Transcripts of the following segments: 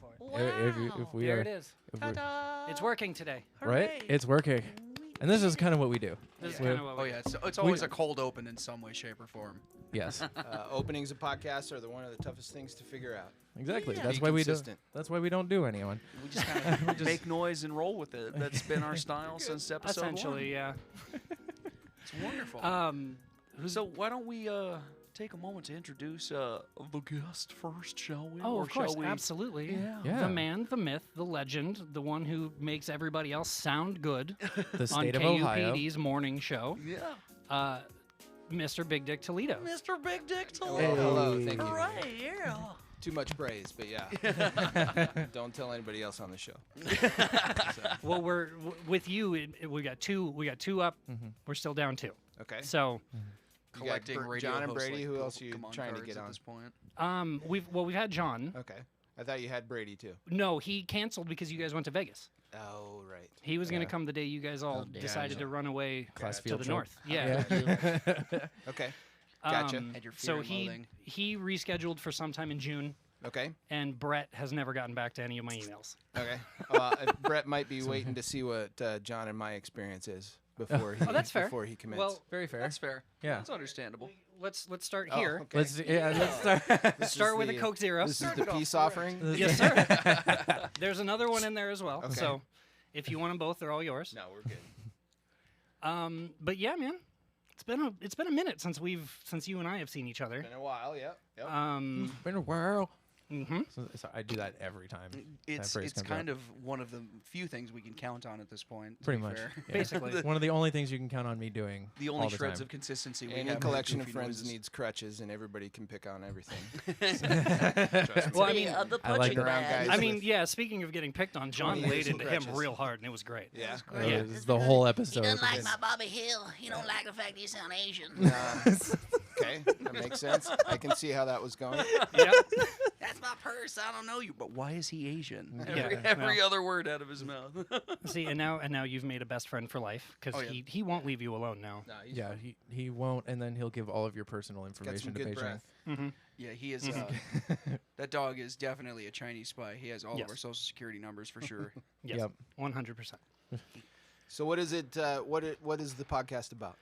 Go for it. Wow. If we There are, it is. if we're- Ta-da. It's working today. right? Hooray. It's working. And this is kind of what we do. This is We're- kind of what Oh we yeah, it's always a cold open in some way, shape, or form. Yes, Openings of podcasts are one of the toughest things to figure out. exactly. Yeah. That's Be why we do. consistent. That's why we don't do anyone. We just kind of make noise and roll with it. That's been our style since episode Essentially, yeah. 1. It's wonderful. So why don't we take a moment to introduce the guest first, shall we? Oh, Or of course, shall we? absolutely. Yeah. The man, the myth, the legend, the one who makes everybody else sound good The on state of Ohio. KUPD's morning show, Yeah. Mr. Big Dick Toledo. Mr. Big Dick Oh, Toledo. hello, thank you. Hooray, yeah. Too much praise, but yeah. Don't tell anybody else on the show. Well, with you. We got two up. We're still down 2. Okay. So, You got Collecting radio John and hosts Brady. like Who else are you Pokemon trying to cards get at on? this point? we've had John. Okay. I thought you had Brady too. No, he canceled because you guys went to Vegas. Oh, right. He was going Yeah. to come the day you guys all decided to run away Class to field the trip. north. Yeah. Okay. Gotcha. Had your fear So and he loathing. he rescheduled for sometime in June, Okay. and Brett has never gotten back to any of my emails. Okay. Brett might be waiting to see what John and my experience is before he that's fair. before he commits. Well, Very fair. That's fair. Yeah. That's understandable. let's start Oh, here. okay. Let's start. This is Start with a the- Coke Zero. This is the peace offering. Yes, sir. There's another one in there as well. Okay. So if you want them both, they're all yours. No, we're good. But yeah, man, it's been a minute since you and I have seen each other. Been a while. Yep. Yep. Been a while. Mm-hmm. So I do that every time. It's that phrase comes kind up. of one of the few things we can count on at this point. to Pretty be much. fair. Yeah. Basically. one of the only things you can count on me doing. The only all the shreds time. of consistency we Any have. collection of goofy friends noises. needs crutches, and everybody can pick on everything. Well, I mean, The I like punching that. Around bag. guys. I mean, yeah. Speaking of getting picked on, John 20 laid years into of him crutches. real hard, and it was great. Yeah. Yeah. This is the whole He episode. doesn't like is- my Bobby Hill. He don't like the fact that you sound Asian. Okay, that makes sense. I can see how that was going. Yeah. That's my purse. I don't know you, but why is he Asian? Yeah, Every well. other word out of his mouth. See, and now you've made a best friend for life because Oh, yeah. he won't leave you alone now. No, he's Yeah, fine. he won't, and then he'll give all of your personal Got information some to good Beijing. breath. Mm-hmm. Yeah, he is. That dog is definitely a Chinese spy. He has all Yes. of our social security numbers for sure. Yes, Yep. 100%. So what is it? What is the podcast about?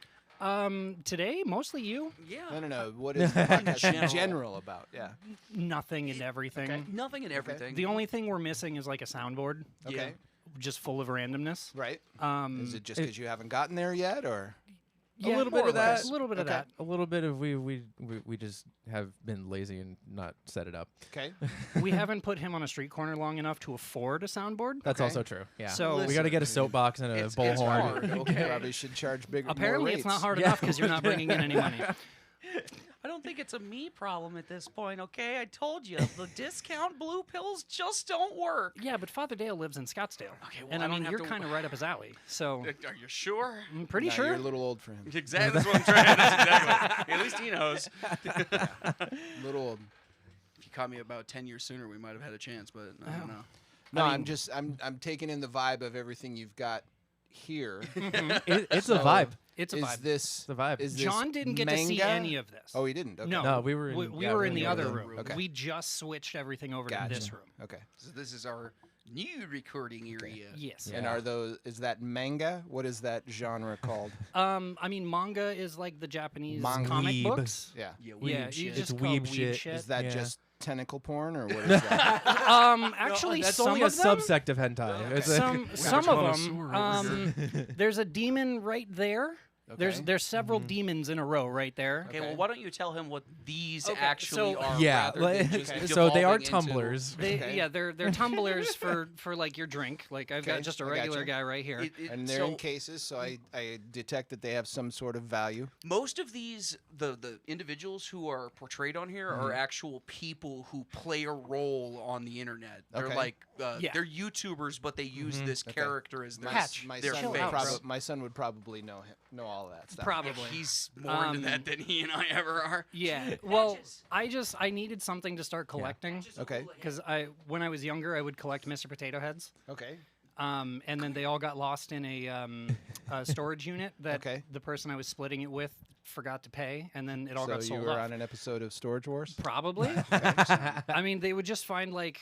Today, mostly you. Yeah. No. What is the podcast in general about? Yeah. Nothing and everything. Okay. Nothing and everything. The only thing we're missing is like a soundboard, Okay. just full of randomness. Right. Is it just it- because you haven't gotten there yet, or? Yeah, little bit more of or less. that. A little bit of Okay. that. A little bit of we just have been lazy and not set it up. Okay. We haven't put him on a street corner long enough to afford a soundboard. That's Okay. also true. Yeah. So- we got to get a soapbox and a It's- bullhorn. it's hard. You Okay. probably should charge bigger. Apparently, more it's not rates. hard Yeah. enough because you're not bringing in any money. I don't think it's a me problem at this point, okay? I told you, the discount blue pills just don't work. Yeah, but Father Dale lives in Scottsdale. Okay, well, and I I don't mean, have you're to- kind of right up his alley. So Are you sure? I'm pretty No, sure. you're a little old for him. Exactly. That's what I'm trying. That's exactly. At least he knows. A little old. If you caught me about 10 years sooner, we might have had a chance, but I don't know. No, I I'm mean- just I'm taking in the vibe of everything you've got here. It's a So, vibe. It's a is vibe. this The vibe. Is this John didn't get to see manga? any of this. Oh, he didn't. Okay. No, No, we were in- we yeah, were we're in the in other the room. room. Okay. We just switched everything over to Gotcha. this room. Okay. So this is our new recording area. Yes. Yeah. And are those? Is that manga? What is that genre called? I mean, manga is like the Japanese Manga. comic Weeb. books. Yeah. Yeah, Yeah, weeb you shit. just It's call weeb weeb shit. shit. Is that Yeah. just tentacle porn or what is that? Actually, That's some only a of them, subsect of hentai. It's a- some of connoisseur over them. There's a demon right there. Okay. There's several demons in a row right there. Okay, well, why don't you tell him what these Okay, actually so- are? yeah, rather like- than just so they are devolving into- tumblers. Okay. Yeah, they're tumblers for like your drink. Like I've Okay, got just a I regular gotcha. guy right here. And they're in cases, so I detect that they have some sort of value. Most of these, the individuals who are portrayed on here are actual people who play a role on the internet. They're Okay. like, Yeah. they're YouTubers, but they use this character as their, Patch. My their son, Chill would out, face. bro. my son would probably know all of that stuff. Probably. He's more into that than he and I ever are. Yeah. Well, I needed something to start collecting. Okay. Because when I was younger, I would collect Mr. Potato Heads. Okay. And then they all got lost in a storage unit that Okay. the person I was splitting it with forgot to pay, and then it all So got you sold were off. on an episode of Storage Wars? Probably. I mean, they would just find like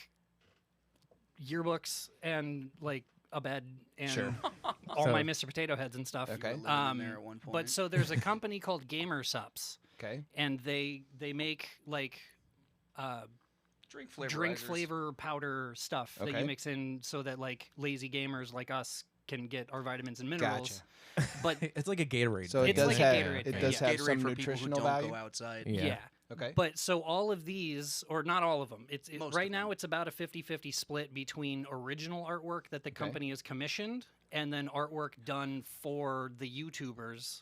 yearbooks and like a bed and Sure. all So- my Mr. Potato Heads and stuff. Okay. Living in there at one point. But so there's a company called Gamer Sups, Okay. and they make like drink flavor. drink flavor powder stuff that Okay. you mix in so that like lazy gamers like us can get our vitamins and minerals. But It's like a Gatorade. So it It's does like a have Gatorade it thing. does Yeah. have Gatorade some for people who nutritional don't value. go outside. yeah. Okay. But so all of these, or not all of them, Most right of now them. it's about a 50-50 split between original artwork that the company has commissioned and then artwork done for the YouTubers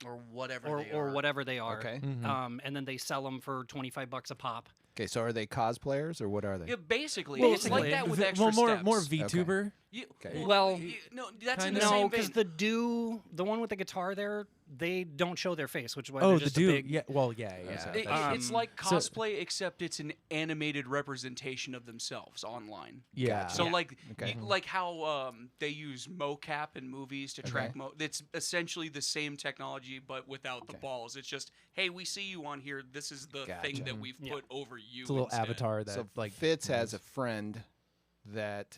Or whatever. or, they or are. whatever they are. Okay. And then they sell them for $25 a pop. Okay. So are they cosplayers or what are they? Yeah, basically, Well, it's like basically. that with V- extra well, more steps. more VTuber. Okay. Well, no, that's in kinda. the No, same because vein. the one with the guitar there, they don't show their face, which is why Oh, they're the just dude. a big. Yeah. Well, yeah. Okay. It's like so- cosplay, except it's an animated representation of themselves online. Yeah. So Yeah. like, Okay. like how they use mocap in movies to track Okay. It's essentially the same technology, but without the balls. It's just, hey, we see you on here. This is the thing Gotcha. that we've put over you. It's a little instead. avatar that So like Fitz has a friend that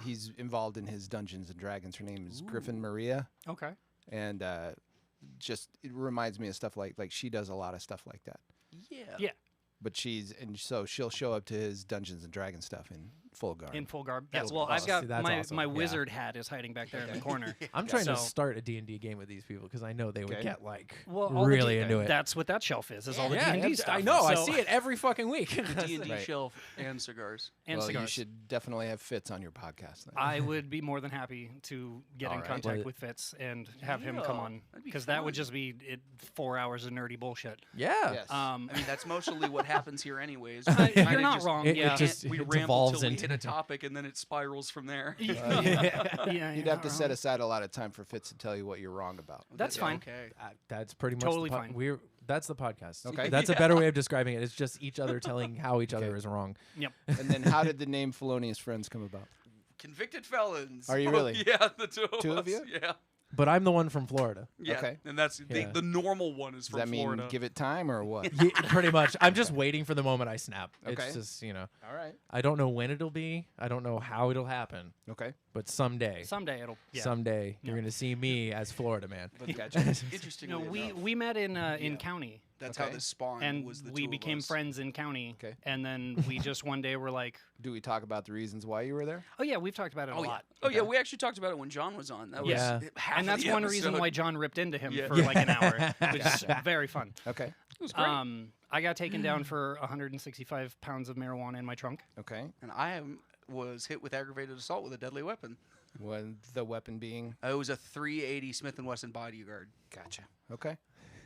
he's involved in his Dungeons and Dragons. Her name is Griffin Maria, Okay. and just it reminds me of stuff like she does a lot of stuff like that. Yeah. Yeah. But so she'll show up to his Dungeons and Dragons stuff in full garb. In full garb. That's well, I've awesome. got See, that's my awesome. my Yeah. wizard hat is hiding back there in the corner. I'm trying to So- start a D&D game with these people because I know they would Okay. get like Well, all really the D- into it. That's what that shelf is all the yeah, D&D stuff. I know. I So- see it every fucking week. D&D Right. shelf and cigars. And well, cigars. you should definitely have Fitz on your podcast. Then. I would be more than happy to get in All right. contact Well, with Fitz and have him come Yeah, on that'd be because that would fun. just be 4 hours of nerdy bullshit. yeah. Yes. I mean, that's mostly what happens here, anyways. You're Kinda not just- wrong. It yeah. just- we it ramble devolves till we into hit a topic, and then it spirals from there. yeah, You'd you're have to not set wrong. aside a lot of time for Fitz to tell you what you're wrong about. That's Yeah, fine. Okay. That's pretty much Totally the fine. That's the podcast. Okay. That's a better way of describing it. It's just each other telling how each other Okay. is wrong. Yep. And then how did the name Felonious Friends come about? Convicted felons. Are you really? Yeah, the two of Two us. of you? Yeah. But I'm the one from Florida. Yeah. Okay. And that's Yeah. the normal one is Does from that mean Florida. give it time or what? Yeah, pretty much. I'm just waiting for the moment I snap. Okay. It's just, All right. I don't know when it'll be. I don't know how it'll happen. Okay. But someday, Someday it'll. Yeah. someday, you're Yeah. going to see me as Florida man. Gotcha. Interestingly No, we enough, we met in county, that's Okay. how this spawned. and was the we two of became us. friends in county. Okay. And then we just one day were like, Do we talk about the reasons why you were there? oh yeah, we've talked about it Oh a yeah. lot. Oh yeah. We actually talked about it when John was on. That was Yeah. half And of that's the one reason episode. why John ripped into him Yeah. for like an hour, which is very fun. Okay. It was great. I got taken down for 165 pounds of marijuana in my trunk. Okay. And was hit with aggravated assault with a deadly weapon. When the weapon being It was a 380 Smith & Wesson bodyguard. gotcha. Okay.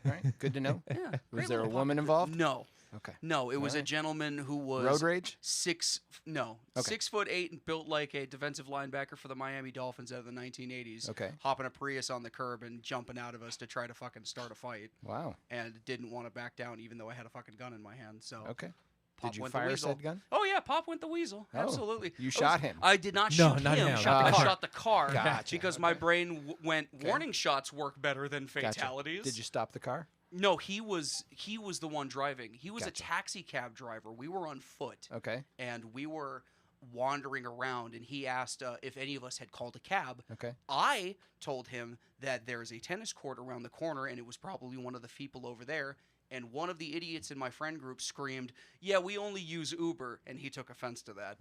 All right. Good to know. Yeah. Was great there a little woman pocket. involved? No. Okay. No, it was a Alright. gentleman who was Road rage? 6'8" and built like a defensive linebacker for the Miami Dolphins out of the 1980s. Okay. Hopping a Prius on the curb and jumping out of us to try to fucking start a fight, Wow. and didn't want to back down even though I had a fucking gun in my hand. So Okay. Pop Did you went the fire weasel. said gun? Oh yeah, Pop went the weasel. Oh, Absolutely. you I shot him. I did not No, shoot not him. Shot the I car. shot the car Gotcha, because okay. my brain went. Warning shots work better than Gotcha. fatalities. Did you stop the car? No, he was the one driving. He was Gotcha. a taxi cab driver. We were on foot. Okay. And we were wandering around, and he asked if any of us had called a cab. Okay. I told him that there's a tennis court around the corner, and it was probably one of the people over there. And one of the idiots in my friend group screamed, "Yeah, we only use Uber," and he took offense to that.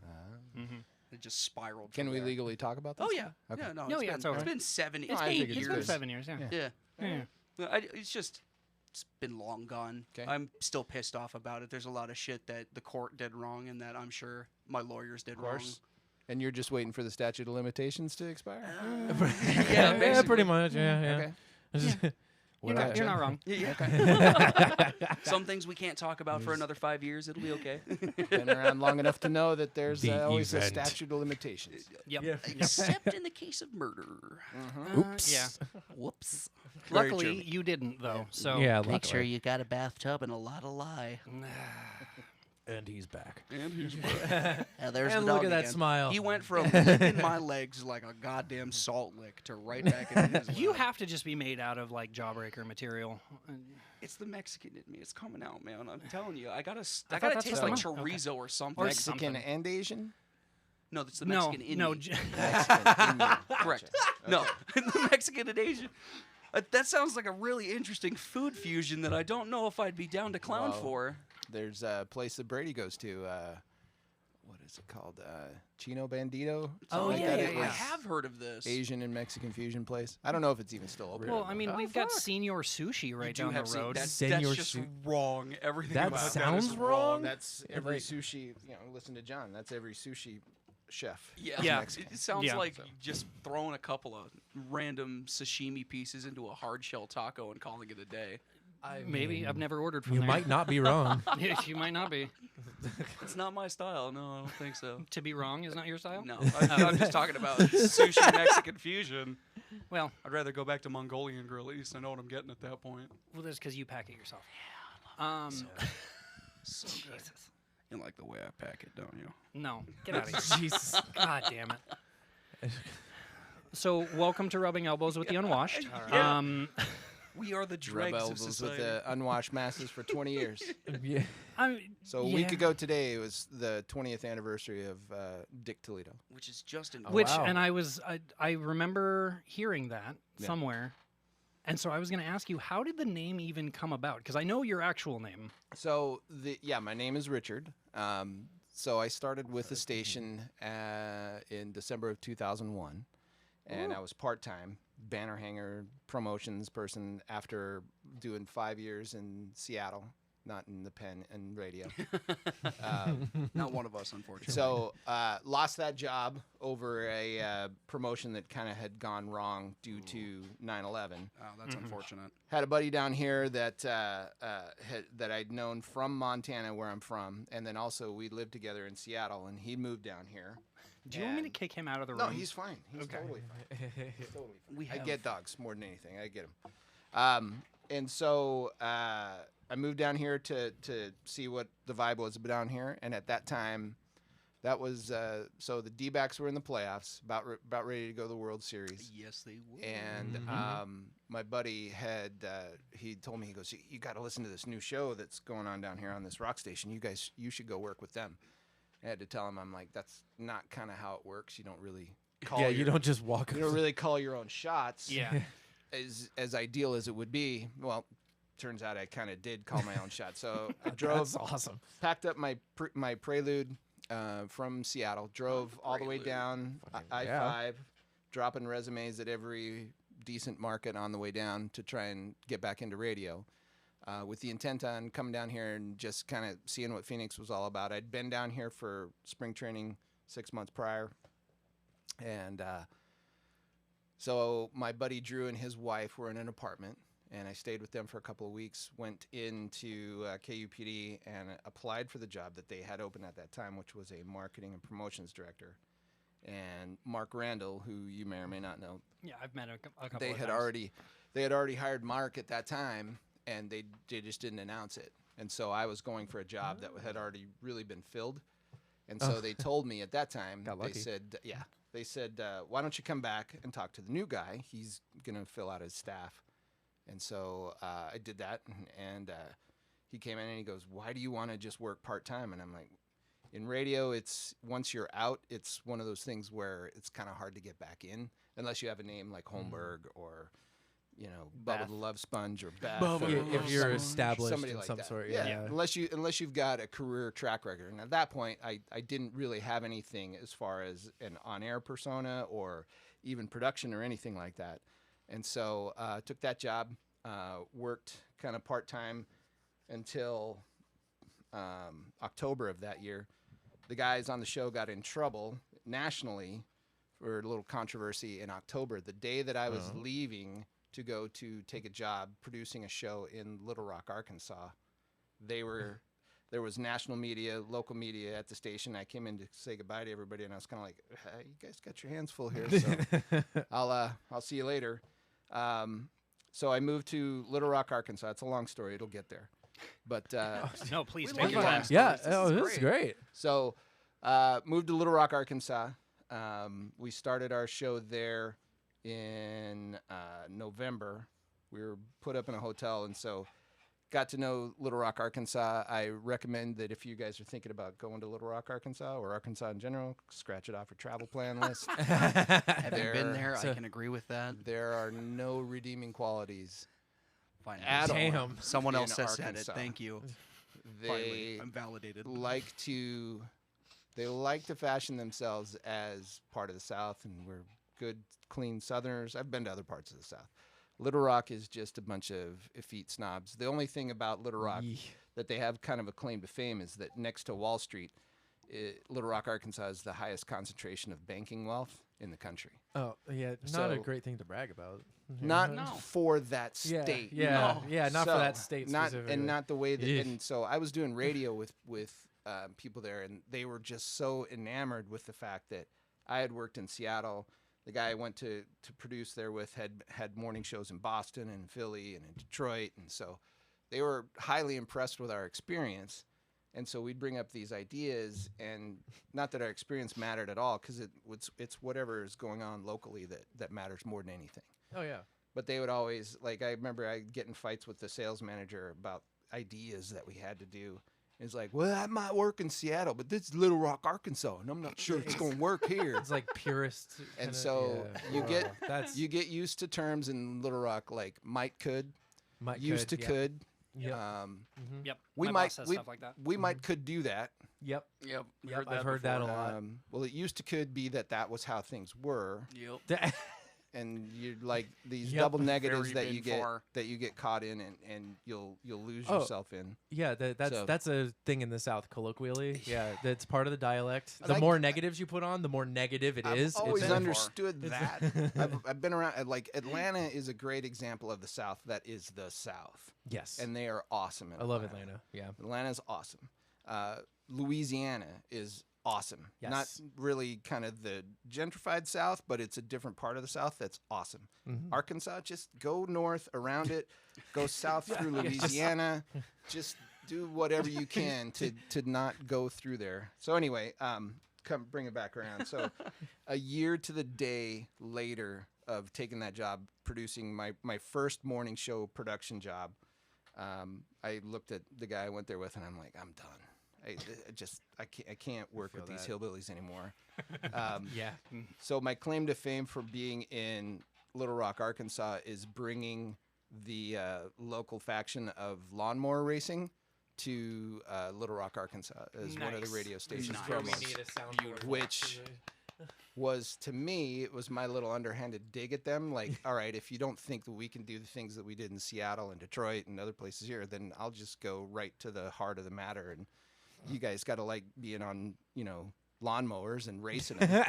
It just spiraled. Can from we there. legally talk about this? Oh yeah. Okay. Yeah. No. No, It's yeah, been, it's over. it's been 7. It's I 8 figured years. It's been 7 years, yeah. Yeah. Yeah. Yeah. It's been long gone. 'Kay. I'm still pissed off about it. There's a lot of shit that the court did wrong and that I'm sure my lawyers did wrong. course. And you're just waiting for the statute of limitations to expire? Yeah, yeah, pretty basically. much. Yeah, Okay. You're Whatever. not wrong. Yeah. Some things we can't talk about for another 5 years. It'll be okay. Been around long enough to know that there's The always a event. statute of limitations. Yep. Yeah. Except in the case of murder. Oops. Yeah. Whoops. Luckily, you didn't though. So Yeah, Make sure luckily. you got a bathtub and a lot of lye. And he's back. And here's yeah, there's And the look dog at that again. smile. He went from licking my legs like a goddamn salt lick to right back into his You lap. have to just be made out of like jawbreaker material. It's the Mexican in me. It's coming out, man. I'm telling you. I gotta thought taste that's like what- chorizo or something. Or Mexican something. and Asian? No, that's the No, Mexican in no. me. Mexican Indian. Correct. Okay. No, the Mexican and Asian. That sounds like a really interesting food fusion that I don't know if I'd be down to clown Well, for. There's a place that Brady goes to. What is it called? Chino Bandito? Oh, Something like yeah, that. yeah, It yeah. I was have heard of this. Asian and Mexican fusion place. I don't know if it's even still open. Well, I mean, Oh, we've got fuck. Senior Sushi right do down have the seen- road. That's Senor just Su- wrong. Everything That about sounds that is wrong. That's every sushi. Listen to John. That's every sushi chef. Yeah, Yeah. it sounds Yeah. like just throwing a couple of random sashimi pieces into a hard shell taco and calling it a day. Maybe I've never ordered from You there. might not be wrong. You might not be. It's not my style. No, I don't think so. To be wrong is not your style. No, I'm just talking about sushi Mexican fusion. Well, I'd rather go back to Mongolian grill. At least I know what I'm getting at that point. well, that's because you pack it yourself. So good. You like the way I pack it, don't you? No, get out of here. Jesus. God damn it. So, welcome to Rubbing Elbows with the Unwashed. Yeah. We are the Rub dregs of elbows with society. the unwashed masses for 20 years. Yeah. So a week Yeah. ago today was the 20th anniversary of Dick Toledo. Which is just in Which, wow. and I remember hearing that Yeah. somewhere. And so I was going to ask you, how did the name even come about? Because I know your actual name. So my name is Richard. So I started with the station in December of 2001, and I was part-time banner hanger promotions person after doing 5 years in Seattle, not in the pen and radio. Not one of us, unfortunately. So lost that job over a promotion that kind of had gone wrong due to 9/11. Oh, that's unfortunate. Had a buddy down here that that I'd known from Montana, where I'm from, and then also we lived together in Seattle, and he moved down here. Do you want me to And- kick him out of the No, room? he's fine. He's Okay. totally fine. He's totally fine. We I have- get dogs more than anything. I get them. And so I moved down here to see what the vibe was down here, and at that time, that was so the D-backs were in the playoffs, about ready to go to the World Series. Yes, they would. And my buddy had he told me, he goes, you got to listen to this new show that's going on down here on this rock station. You should go work with them. I had to tell him, I'm like, that's not kind of how it works. You don't really call Yeah, your, you don't just walk. you don't really call your own shots. Yeah. As ideal as it would be. Well, turns out I kind of did call my own shot. So I drove, That's awesome. packed up my Prelude from Seattle, drove all the way Prelude. down I-5, yeah. dropping resumes at every decent market on the way down to try and get back into radio. With the intent on coming down here and just kind of seeing what Phoenix was all about. I'd been down here for spring training 6 months prior. And so my buddy Drew and his wife were in an apartment, and I stayed with them for a couple of weeks, went into KUPD and applied for the job that they had open at that time, which was a marketing and promotions director. And Mark Randall, who you may or may not know, Yeah, I've met a couple they of had times. already hired Mark at that time, and they just didn't announce it. And so I was going for a job that had already really been filled. And so they told me at that time, Got they lucky. said, why don't you come back and talk to the new guy? He's going to fill out his staff. And so I did that, and he came in and he goes, why do you want to just work part-time? And I'm like, in radio, it's once you're out, it's one of those things where it's kind of hard to get back in, unless you have a name like Holmberg or, Bubba Beth. the Love Sponge or Beth. Bubba or the If Love you're Sponge. established somebody in like some that. sort, yeah. yeah. Unless you've got a career track record. And at that point, I didn't really have anything as far as an on-air persona or even production or anything like that. And so took that job, worked kind of part-time until October of that year. The guys on the show got in trouble nationally for a little controversy in October. The day that I was leaving to go to take a job producing a show in Little Rock, Arkansas, there was national media, local media at the station. I came in to say goodbye to everybody, and I was kind of like, hey, "You guys got your hands full here, so I'll see you later." So I moved to Little Rock, Arkansas. It's a long story. It'll get there, but No, please We take love your long time. stories. Yeah. This Oh, is this is great. so moved to Little Rock, Arkansas. We started our show there in November. We were put up in a hotel, and so got to know Little Rock, Arkansas. I recommend that if you guys are thinking about going to Little Rock, Arkansas, or Arkansas in general, scratch it off your travel plan list. Having been there, I can agree with that. There are no redeeming qualities Finally. at all. Damn. Someone in else has said it. Arkansas. Thank you. They Finally, I'm validated. like to fashion themselves as part of the South, and we're good, clean Southerners. I've been to other parts of the South. Little Rock is just a bunch of effete snobs. The only thing about Little Rock that they have kind of a claim to fame is that next to Wall Street, Little Rock, Arkansas is the highest concentration of banking wealth in the country. Oh, yeah. Not a So- great thing to brag about. Not No. for that state. Yeah, No. yeah, not So, for that state not specifically. and not the way that. Eesh. And so I was doing radio with people there, and they were just so enamored with the fact that I had worked in Seattle. The guy I went to produce there with had morning shows in Boston and Philly and in Detroit, and so they were highly impressed with our experience. And so we'd bring up these ideas, and not that our experience mattered at all, because it's whatever is going on locally that matters more than anything. Oh, yeah. But they would always, like, I remember I'd get in fights with the sales manager about ideas that we had to do. It's like, well, that might work in Seattle, but this is Little Rock, Arkansas, and I'm not sure it's going to work here. It's like purist. And kinda- so yeah. you get that's you get used to terms in Little Rock like might, could, used to, yeah. could. Yep. Yep. We My might boss says we, stuff like that. we might could do that. Yep. Yep. Yep. I've heard that a lot. Well, it used to could be that was how things were, Yep. and you're like these Yep. double negatives Very that you been get far. caught in, and you'll lose Oh. yourself in. Yeah, So- that's a thing in the South colloquially. Yeah, that's part of the dialect. And The I- more negatives you put on, the more negative it is. I've always It's- far. understood that. I've been around. Like Atlanta is a great example of the South. That is the South, Yes. and they are awesome. In I love Atlanta. Yeah. Atlanta's awesome. Louisiana is awesome. Yes. Not really kind of the gentrified South, but it's a different part of the South that's awesome. Mhm. Arkansas, just go north around it, go south through Louisiana, just do whatever you can to not go through there. So anyway, come bring it back around. So a year to the day later of taking that job, producing my first morning show production job, I looked at the guy I went there with, and I'm like, I'm done. I can't work with feel these that. hillbillies anymore. Yeah. So my claim to fame for being in Little Rock, Arkansas, is bringing the local faction of lawnmower racing to Little Rock, Arkansas, as one of the Nice. radio stations. Nice. Where we promos. need a soundboard. Which was, to me, it was my little underhanded dig at them. Like, all right, if you don't think that we can do the things that we did in Seattle and Detroit and other places here, then I'll just go right to the heart of the matter. And you guys got to like being on, lawnmowers and racing them.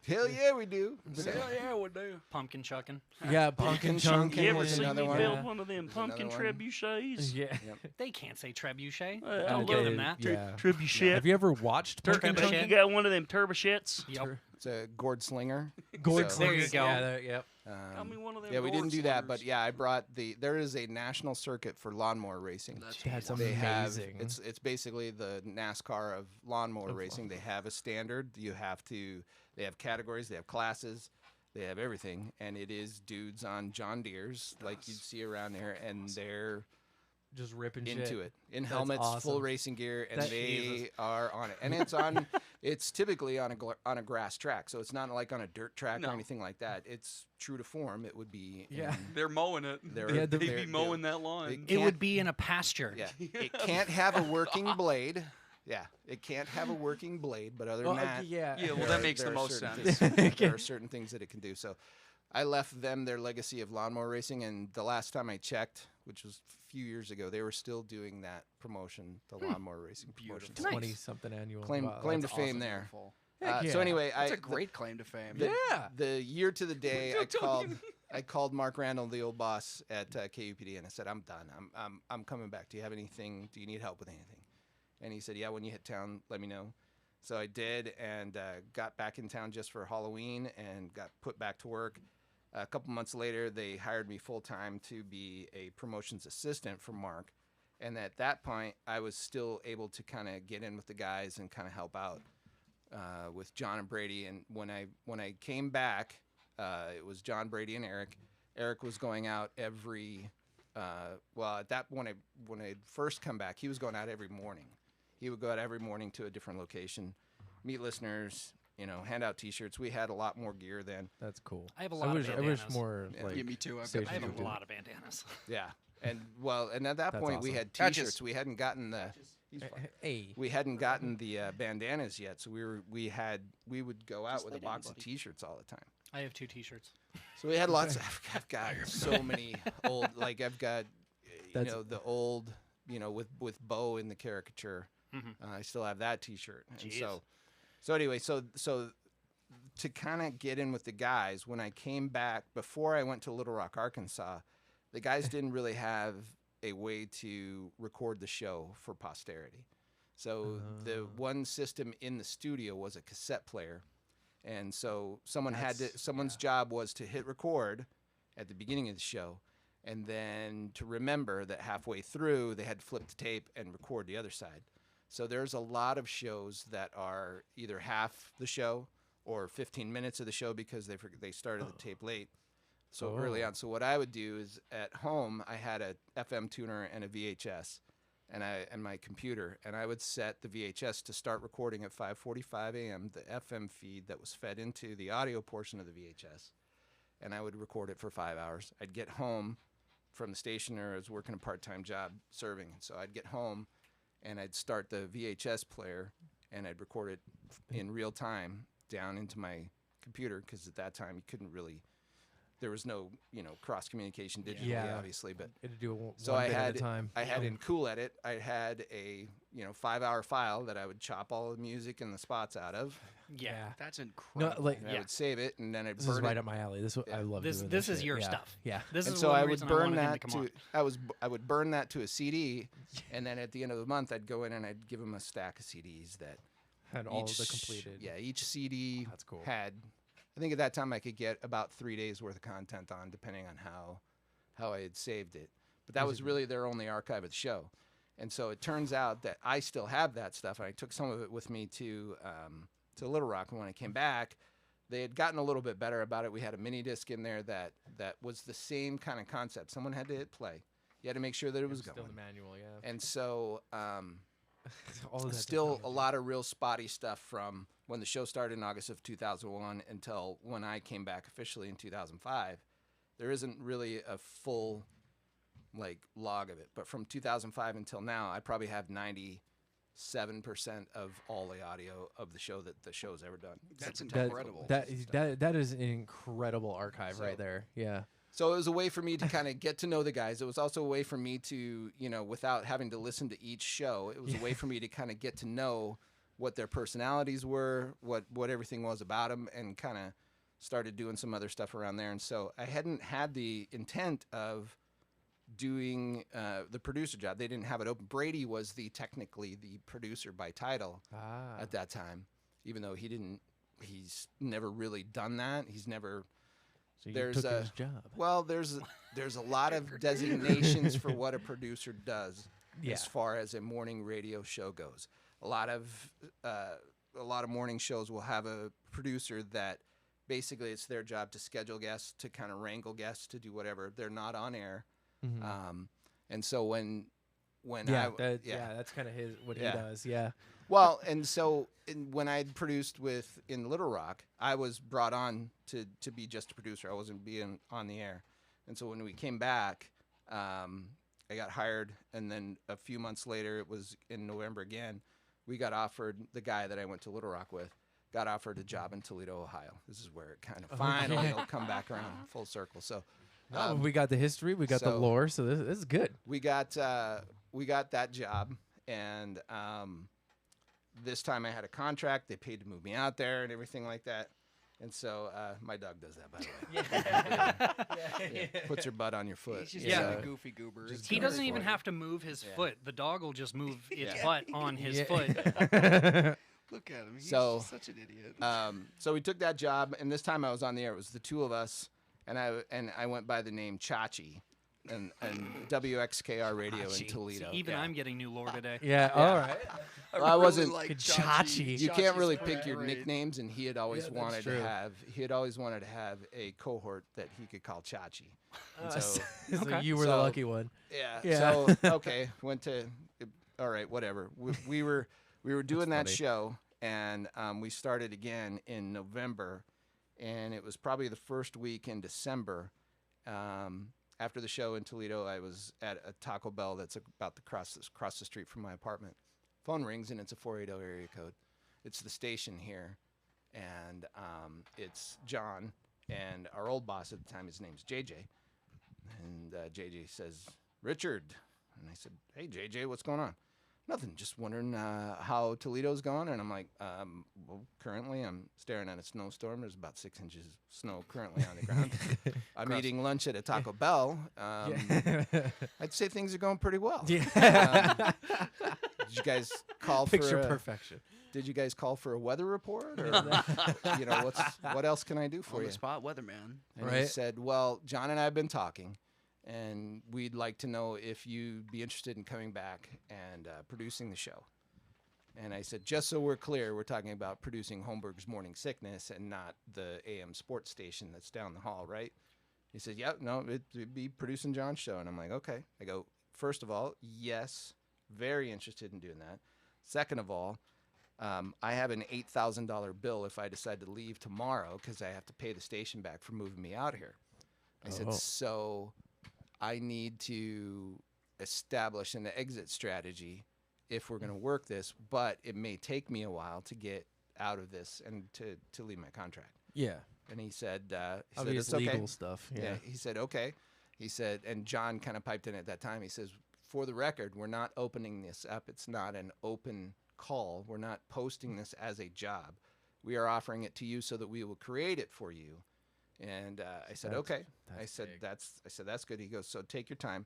Hell yeah, we do. So, yeah, we do. Pumpkin chucking. Yeah, pumpkin chunking. You ever There's see another me one. build Yeah. one of them There's pumpkin another one. trebuchets? Yeah. They can't say trebuchet. I I'll love give Okay, them that. yeah. Trebuchet. Have you ever watched pumpkin Trebuchet. You chunking? got one of them turbochets? Yep. it's a gourd slinger. Gourd So- There you slingers. go. Yeah, yep. Got me one of them. Yeah, we didn't gourd do that, but slingers. yeah, I brought there is a national circuit for lawnmower racing. That's They have amazing. it's basically the NASCAR of lawnmower racing. They have a standard. They have categories. They have classes. They have everything, and it is dudes on John Deeres like you'd see around there, and they're Just ripping into shit. it in That's helmets, full awesome. racing gear, and That- they Jesus. are on it. And it's on. It's typically on a grass track, so it's not like on a dirt track No. or anything like that. It's true to form. It would be. Yeah. They're mowing it. They're- They they're- be mowing that lawn. It It can't- would be in a pasture. Yeah, it can't have a working blade. Yeah, it can't have a working blade, but other than that, yeah. Yeah, well, there that are- makes the there are most certain sense. things- there are certain things that it can do. So I left them their legacy of lawnmower racing, and the last time I checked, which was a few years ago, they were still doing that promotion, the lawnmower racing promotion. Beautiful. So Nice. 20-something annual. Claim Wow, to that's fame awesome. there. Beautiful. Heck So yeah. anyway, That's a great claim to fame. Yeah. the year to the day, Don't tell me. I called Mark Randall, the old boss at KUPD, and I said, "I'm done. I'm coming back. Do you have anything? Do you need help with anything?" And he said, "Yeah, when you hit town, let me know." So I did, and got back in town just for Halloween, and got put back to work. A couple months later, they hired me full time to be a promotions assistant for Mark, and at that point, I was still able to kind of get in with the guys and kind of help out with John and Brady. And when I came back, it was John, Brady, and Eric. Eric was going out every well, at that when I first come back, he was going out every morning. He would go out every morning to a different location, meet listeners, hand out T-shirts. We had a lot more gear then. That's cool. I have a lot of I wish bandanas. more Yeah. like Yeah, me too. I've got station I have would a do lot of bandanas. Yeah, and at that That's point we awesome. had That T-shirts. just- We hadn't gotten the Hey, we hadn't gotten the bandanas yet, so we would go out Just with a lay down, box of buddy. T-shirts all the time. I have 2 T-shirts. So we had lots. I've got so many old. Like I've got, That's- the old, with Bo in the caricature. Mhm. I still have that T-shirt. And Jeez. so anyway, so to kind of get in with the guys, when I came back before I went to Little Rock, Arkansas, the guys didn't really have a way to record the show for posterity. So the one system in the studio was a cassette player. And so someone's job was to hit record at the beginning of the show, and then to remember that halfway through they had to flip the tape and record the other side. So there's a lot of shows that are either half the show or 15 minutes of the show because they started the tape late. So early on. So what I would do is at home I had a FM tuner and a VHS and my computer, and I would set the VHS to start recording at 5:45 a.m. the FM feed that was fed into the audio portion of the VHS, and I would record it for 5 hours. I'd get home from the station, or I was working a part-time job serving, so I'd get home and I'd start the VHS player and I'd record it in real time down into my computer, because at that time you couldn't really, there was no cross communication digitally, Yeah. obviously, but it'd do one so bit I at had a time. I had in Cool Edit, I had a 5-hour file that I would chop all the music and the spots out of. Yeah. That's No, incredible. like And I Yeah. would save it, and then I'd this burn is right it. up my alley. This I love This doing this is shit. your Yeah. stuff. Yeah. This And is so one I would reason I burn wanted him to that come on. I would burn that to a CD, and then at the end of the month I'd go in and I'd give them a stack of CDs that Had all each the completed. Yeah, each CD That's cool. had. I think at that time I could get about 3 days worth of content on, depending on how I had saved it. But that was really their only archive of the show. And so it turns out that I still have that stuff. I took some of it with me to Little Rock, and when I came back, they had gotten a little bit better about it. We had a mini disc in there that was the same kind of concept. Someone had to hit play. You had to make sure that it was Still going. the manual, yeah. And so all of that still a technology. lot of real spotty stuff from when the show started in August of 2001 until when I came back officially in 2005. There isn't really a full log of it, but from 2005 until now, I probably have 97% of all the audio of the show that the show's ever done. That's That- incredible. That is an incredible archive right there. Yeah. So it was a way for me to kind of get to know the guys. It was also a way for me to, without having to listen to each show, it was a way for me to kind of get to know what their personalities were, what everything was about them, and kind of started doing some other stuff around there. And so I hadn't had the intent of doing the producer job. They didn't have it open. Brady was technically the producer by title at that time, even though he's never really done that. He's never. So you There's took his job. Well, there's a lot of designations for what a producer does Yeah. as far as a morning radio show goes. A lot of morning shows will have a producer that basically it's their job to schedule guests, to kind of wrangle guests, to do whatever. They're not on air, Mhm. and so when Yeah, I that's kind of what Yeah. he does. Yeah. Well, and so when I'd produced in Little Rock, I was brought on to be just a producer. I wasn't being on the air. And so when we came back, I got hired, and then a few months later, it was in November again, we got offered, the guy that I went to Little Rock with, got offered a job in Toledo, Ohio. This is where it kind of finally will come back around full circle. So We got the history, we got the so- lore, so this is good. we got that job, and this time I had a contract. They paid to move me out there and everything like that. And so my dog does that, by the way. Yeah, puts her butt on your foot. He's just Yeah. being a goofy goober. It's He very doesn't even funny. have to move his Yeah. foot. The dog will just move its Yeah. butt on his Yeah. foot. Look at him. He's So, such an idiot. So we took that job, and this time I was on the air. It was the two of us, and I went by the name Chachi. and WXKR radio in See, Toledo. even yeah. I'm getting new lore today. Yeah. All right. Well, I wasn't. Good Chachi. You can't really Chachi's pick your great. nicknames, and he had always Yeah, that's wanted true. to have. He had always wanted to have a cohort that he could call Chachi. And so, So Okay. you were the So- lucky one. yeah. Yeah. So okay, went to. All right, whatever. We were doing that funny. show, and we started again in November, and it was probably the first week in December. After the show in Toledo, I was at a Taco Bell that's about to cross the street from my apartment. Phone rings, and it's a 480 area code. It's the station here, and it's John and our old boss at the time. His name's JJ, and JJ says, "Richard," and I said, "Hey JJ, what's going on?" "Nothing, just wondering how Toledo's going." And I'm like, well, currently I'm staring at a snowstorm. There's about 6 inches of snow currently on the ground. I'm eating lunch at a Taco Bell. I'd say things are going pretty well. Yeah. Did you guys call Picture for perfection. Did you guys call for a weather report, or what else can I do for On you? the spot weatherman. And he Right. said, "Well, John and I have been talking, and we'd like to know if you'd be interested in coming back and producing the show." And I said, "Just so we're clear, we're talking about producing Holmberg's Morning Sickness and not the AM sports station that's down the hall, right?" He said, "Yeah, no, it'd be producing John's show." And I'm like, "Okay." I go, "First of all, yes, very interested in doing that. Second of all, I have an $8,000 bill if I decide to leave tomorrow because I have to pay the station back for moving me out here." I said, Oh. "So I need to establish an exit strategy if we're going to work this, but it may take me a while to get out of this and to leave my contract." Yeah. And he said, Obvious "It's okay." legal stuff. Yeah. He said, "Okay." He said, and John kind of piped in at that time. He says, "For the record, we're not opening this up. It's not an open call. We're not posting this as a job. We are offering it to you so that we will create it for you." And I said, "Okay." I that's said, big. "That's good." He goes, "So take your time."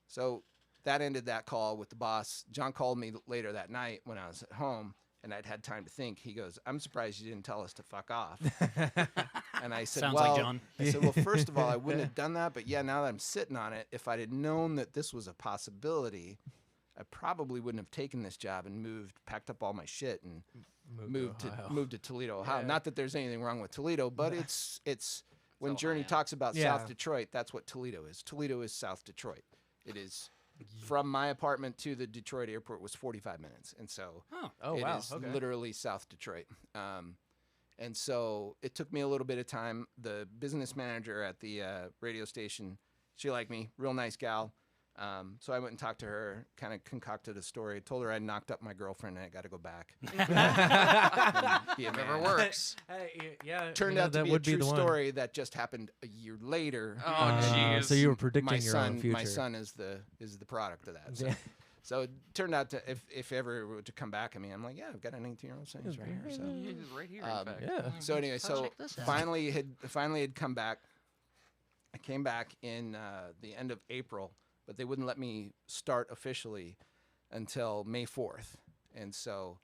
So that ended that call with the boss. John called me later that night when I was at home, and I'd had time to think. He goes, "I'm surprised you didn't tell us to fuck off." And I said, Sounds "Well," like John. I said, "Well, first of all, I wouldn't have done that, but yeah, now that I'm sitting on it, if I'd had known that this was a possibility, I probably wouldn't have taken this job and packed up all my shit and moved to Toledo, Ohio. Yeah. Not that there's anything wrong with Toledo, but it's when Journey Ohio. talks about Yeah. South Detroit, that's what Toledo is. Toledo is South Detroit. It is from my apartment to the Detroit airport was 45 minutes, and so Oh it wow. is Okay. literally South Detroit. And so it took me a little bit of time. The business manager at the radio station, she liked me, real nice gal. So I went and talked to her, kind of concocted a story, told her I knocked up my girlfriend and I got to go back. And be a Never man. works. Hey, yeah. Turned you know, out to that be a would be true the one. story that just happened a year later. Oh, So jeez. you were predicting my your son, own future. my son is the product of that. So, Yeah. so it turned out to if ever were to come back at me, I'm like, yeah, I've got an 18-year-old son. He's right here. So. He's right here, in fact. Yeah. So anyway, so check this out. finally had come back. I came back in the end of April, but they wouldn't let me start officially until May 4th, and so,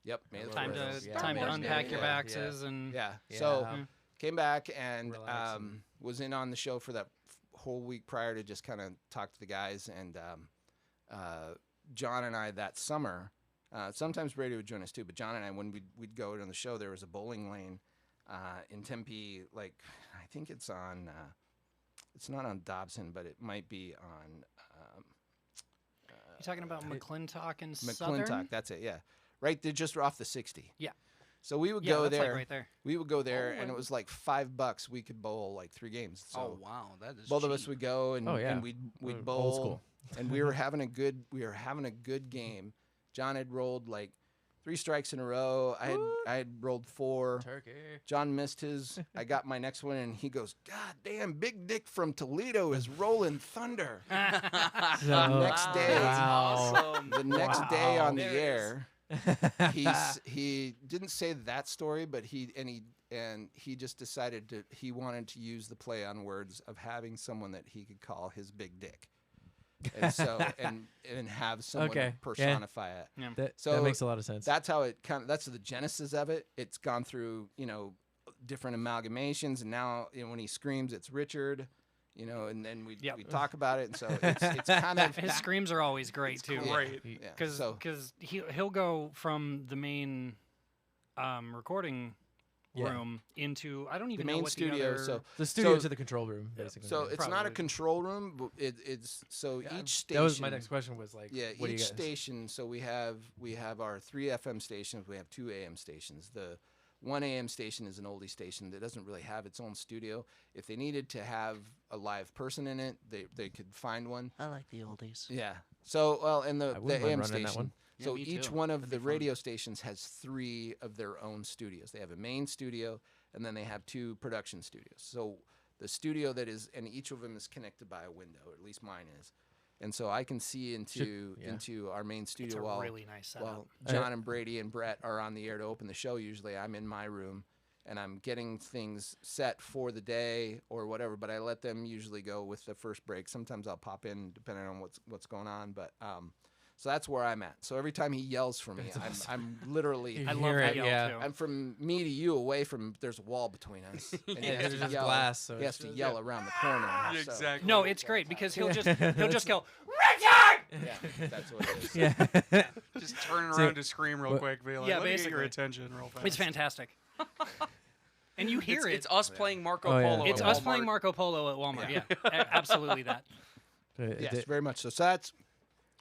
yep, May the Time 4th. to Yeah, time to man. unpack your Yeah. boxes and Yeah. Yeah. So Mhm. came back and Relaxing. was in on the show for that whole week prior to just kind of talk to the guys. And John and I that summer, sometimes Brady would join us too, but John and I, when we'd go to the show, there was a bowling lane in Tempe. Like I think it's on. It's not on Dobson, but it might be on you're talking about McClintock and Southern. McClintock. That's it. Yeah, right. They're just off the 60. Yeah. So we would Yeah, go that's there. like right there. We would go there, Oh, and it was like $5. We could bowl like 3 games. So Oh wow, that is both of us cheap. would go, and, Oh, yeah. and we'd Old bowl. school. And we were having a good game. John had rolled like 3 strikes in a row. I had rolled 4. Turkey. John missed his. I got my next one, and he goes, "God damn, Big Dick from Toledo is rolling thunder." So, next day- Wow. Awesome. The next day on the There it air, he didn't say that story, but he just decided he wanted to use the play on words of having someone that he could call his big dick, and so and have someone Okay, yeah. personify it. That So makes a lot of sense. That's how it that's the genesis of it. It's gone through different amalgamations, and now when he screams, it's Richard. you know, and then we Yep. we talk about it, and so it's kind of His screams are always great too. Great. yeah. Because So he'll go from the main recording Yeah. room into I don't the even know main what studio. the other, So The studio So- to the control room, basically. so it's not a Probably. control room, but it's so Yeah, each station. That was my next question. Was like, Yeah, what do you each guys? station. So we have our 3 FM stations. We have 2 AM stations. The 1 AM station is an oldie station that doesn't really have its own studio. If they needed to have a live person in it, they could find one. I like the oldies. Yeah. So well, and I the wouldn't mind AM running that station. one. Yeah, So me each too. one of That'd the be fun. radio stations has 3 of their own studios. They have a main studio, and then they have 2 production studios. So the studio that is, and each of them is connected by a window, or at least mine is. And so I can see into yeah. into our main It's studio a while really nice setup. while John and Brady and Brett are on the air to open the show. Usually I'm in my room and I'm getting things set for the day or whatever, but I let them usually go with the first break. Sometimes I'll pop in depending on what's going on, but so that's where I'm at. So every time he yells for me, I'm literally You I love hear that it, yell yeah. too. I'm from me to you away from there's a wall between us. And he Yeah, has there's to just yell, glass, so he has it's to just- yell around the corner. Yeah, so- exactly. No, it's great because he'll just go Yeah, that's what it is. Yeah. Just turning So- around to scream real What- quick. Be like, Yeah, let me get your basically. attention real fast. It's fantastic. And you hear It's it. us playing Marco Oh, yeah. Polo. It's at us Walmart. playing Marco Polo at Walmart. Yeah, absolutely that. Yes, very much so. So that's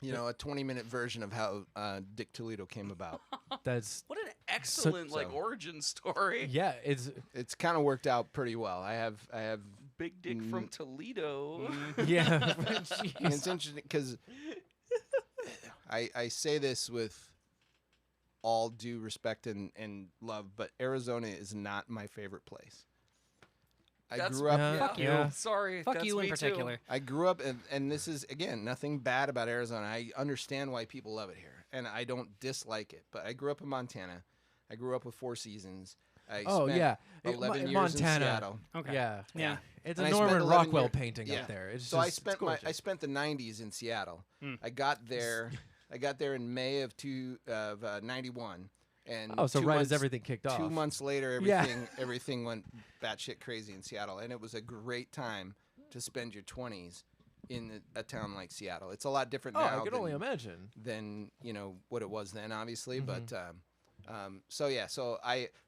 a 20-minute version of how Dick Toledo came about. That's What an excellent So- origin story. yeah. It's It's kind of worked out pretty well. I have Big Dick from Toledo. yeah. and it's interesting because I say this with all due respect and love, but Arizona is not my favorite place. I That's- grew up. Yeah. Fuck you. Yeah. Sorry. Fuck that's you in me too. particular. I grew up, and this is again nothing bad about Arizona. I understand why people love it here, and I don't dislike it. But I grew up in Montana. I grew up with 4 Seasons. I oh spent yeah. 11 years Montana. in Seattle. Okay. Yeah. Yeah. It's And a I spent Norman 11 Rockwell year- painting yeah. up there. It's So just, I it's spent gorgeous. the 90s in Seattle. Hmm. I got there. I got there in May of 91, and Oh, so 2 right months, as everything kicked off. 2 months later, Yeah. everything went batshit crazy in Seattle, and it was a great time to spend your 20s in a town like Seattle. It's a lot different Oh, now I could than, only imagine. than what it was then, obviously. Mhm. But so yeah, so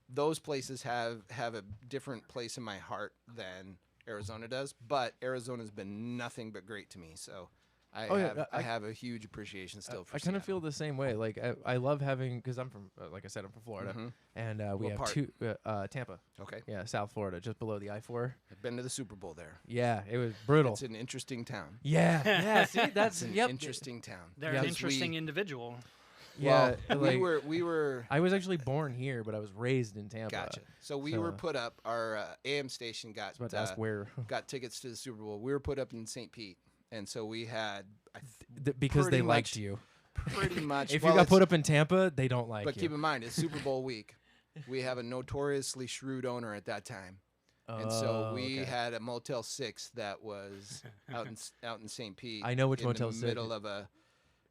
those places have a different place in my heart than Arizona does. But Arizona's been nothing but great to me. So I Oh, yeah, I I- have a huge appreciation still for. I kind of Seattle. feel the same way. Like I love having because I'm from like I said I'm from Florida, Mhm. and we What have part? 2 Tampa. Okay, Yeah, South Florida, just below the I-4. I've been to the Super Bowl there. Yeah, it was brutal. It's an interesting town. Yeah, yeah. See, that's It's an yep. interesting town. They're Yeah, an Because interesting we- individual. Yeah, well, like, we were. I was actually born here, but I was raised in Tampa. Gotcha. So we So- were put up. Our AM station I got was about to ask where. got tickets to the Super Bowl. We were put up in St. Pete, and so we had Because pretty they liked much- you. pretty much. If well, you got it's- put up in Tampa, they don't like but you. keep in mind, it's Super Bowl week. We have a notoriously shrewd owner at that time, and so we okay. had a Motel 6 that was out in St. Pete. I know which in Motel the 6 middle of a.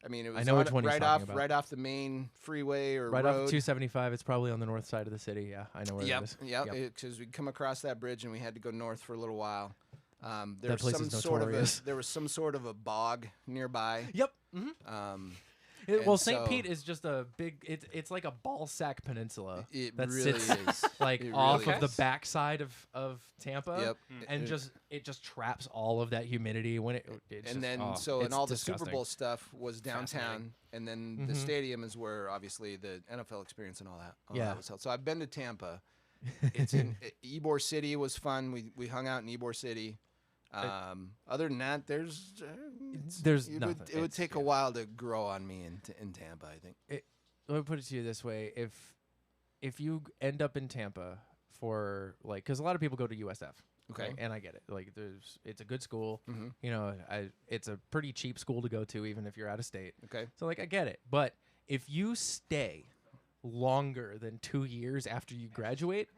I mean, it was know which one he's right talking off about. right off the main freeway or right road. off of 275. It's probably on the north side of the city. Yeah, I know where Yep, that is. yep. Yep. Because we'd come across that bridge and we had to go north for a little while. There That was place some is sort of notorious. there was some sort of a bog nearby. Yep. Mm-hmm. And Well, St. so- Pete is just a big. It's like a ball sack peninsula It that really sits is. like It off really of the is. backside of Tampa. Yep. And It- it just traps all of that humidity when it's and just, then oh, so and it's all the Super disgusting. Bowl stuff was downtown, Fascinating. and then the Mhm. stadium is where obviously the NFL experience and all that. Yeah. Was held. So I've been to Tampa. It's in Ybor City was fun. We hung out in Ybor City. Other than that, there's nothing. It would take a while to grow on me in Tampa. I think. Let me put it to you this way: if you end up in Tampa for like, because a lot of people go to USF, Okay. right? And I get it. Like, it's a good school. Mm-hmm. You know, it's a pretty cheap school to go to, even if you're out of state. Okay. So like, I get it. But if you stay longer than 2 years after you graduate,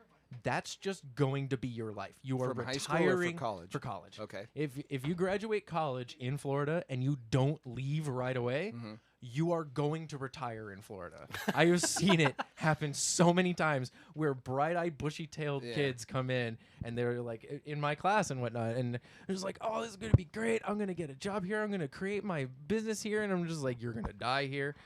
that's just going to be your life. You are From high school retiring or for college? For college. Okay. If you graduate college in Florida and you don't leave right away, Mm-hmm. you are going to retire in Florida. I have seen it happen so many times where bright-eyed, bushy-tailed kids come in and they're like in my class and whatnot, and they're just like, "Oh, this is gonna be great. I'm gonna get a job here. I'm gonna create my business here," and I'm just like, "You're gonna die here."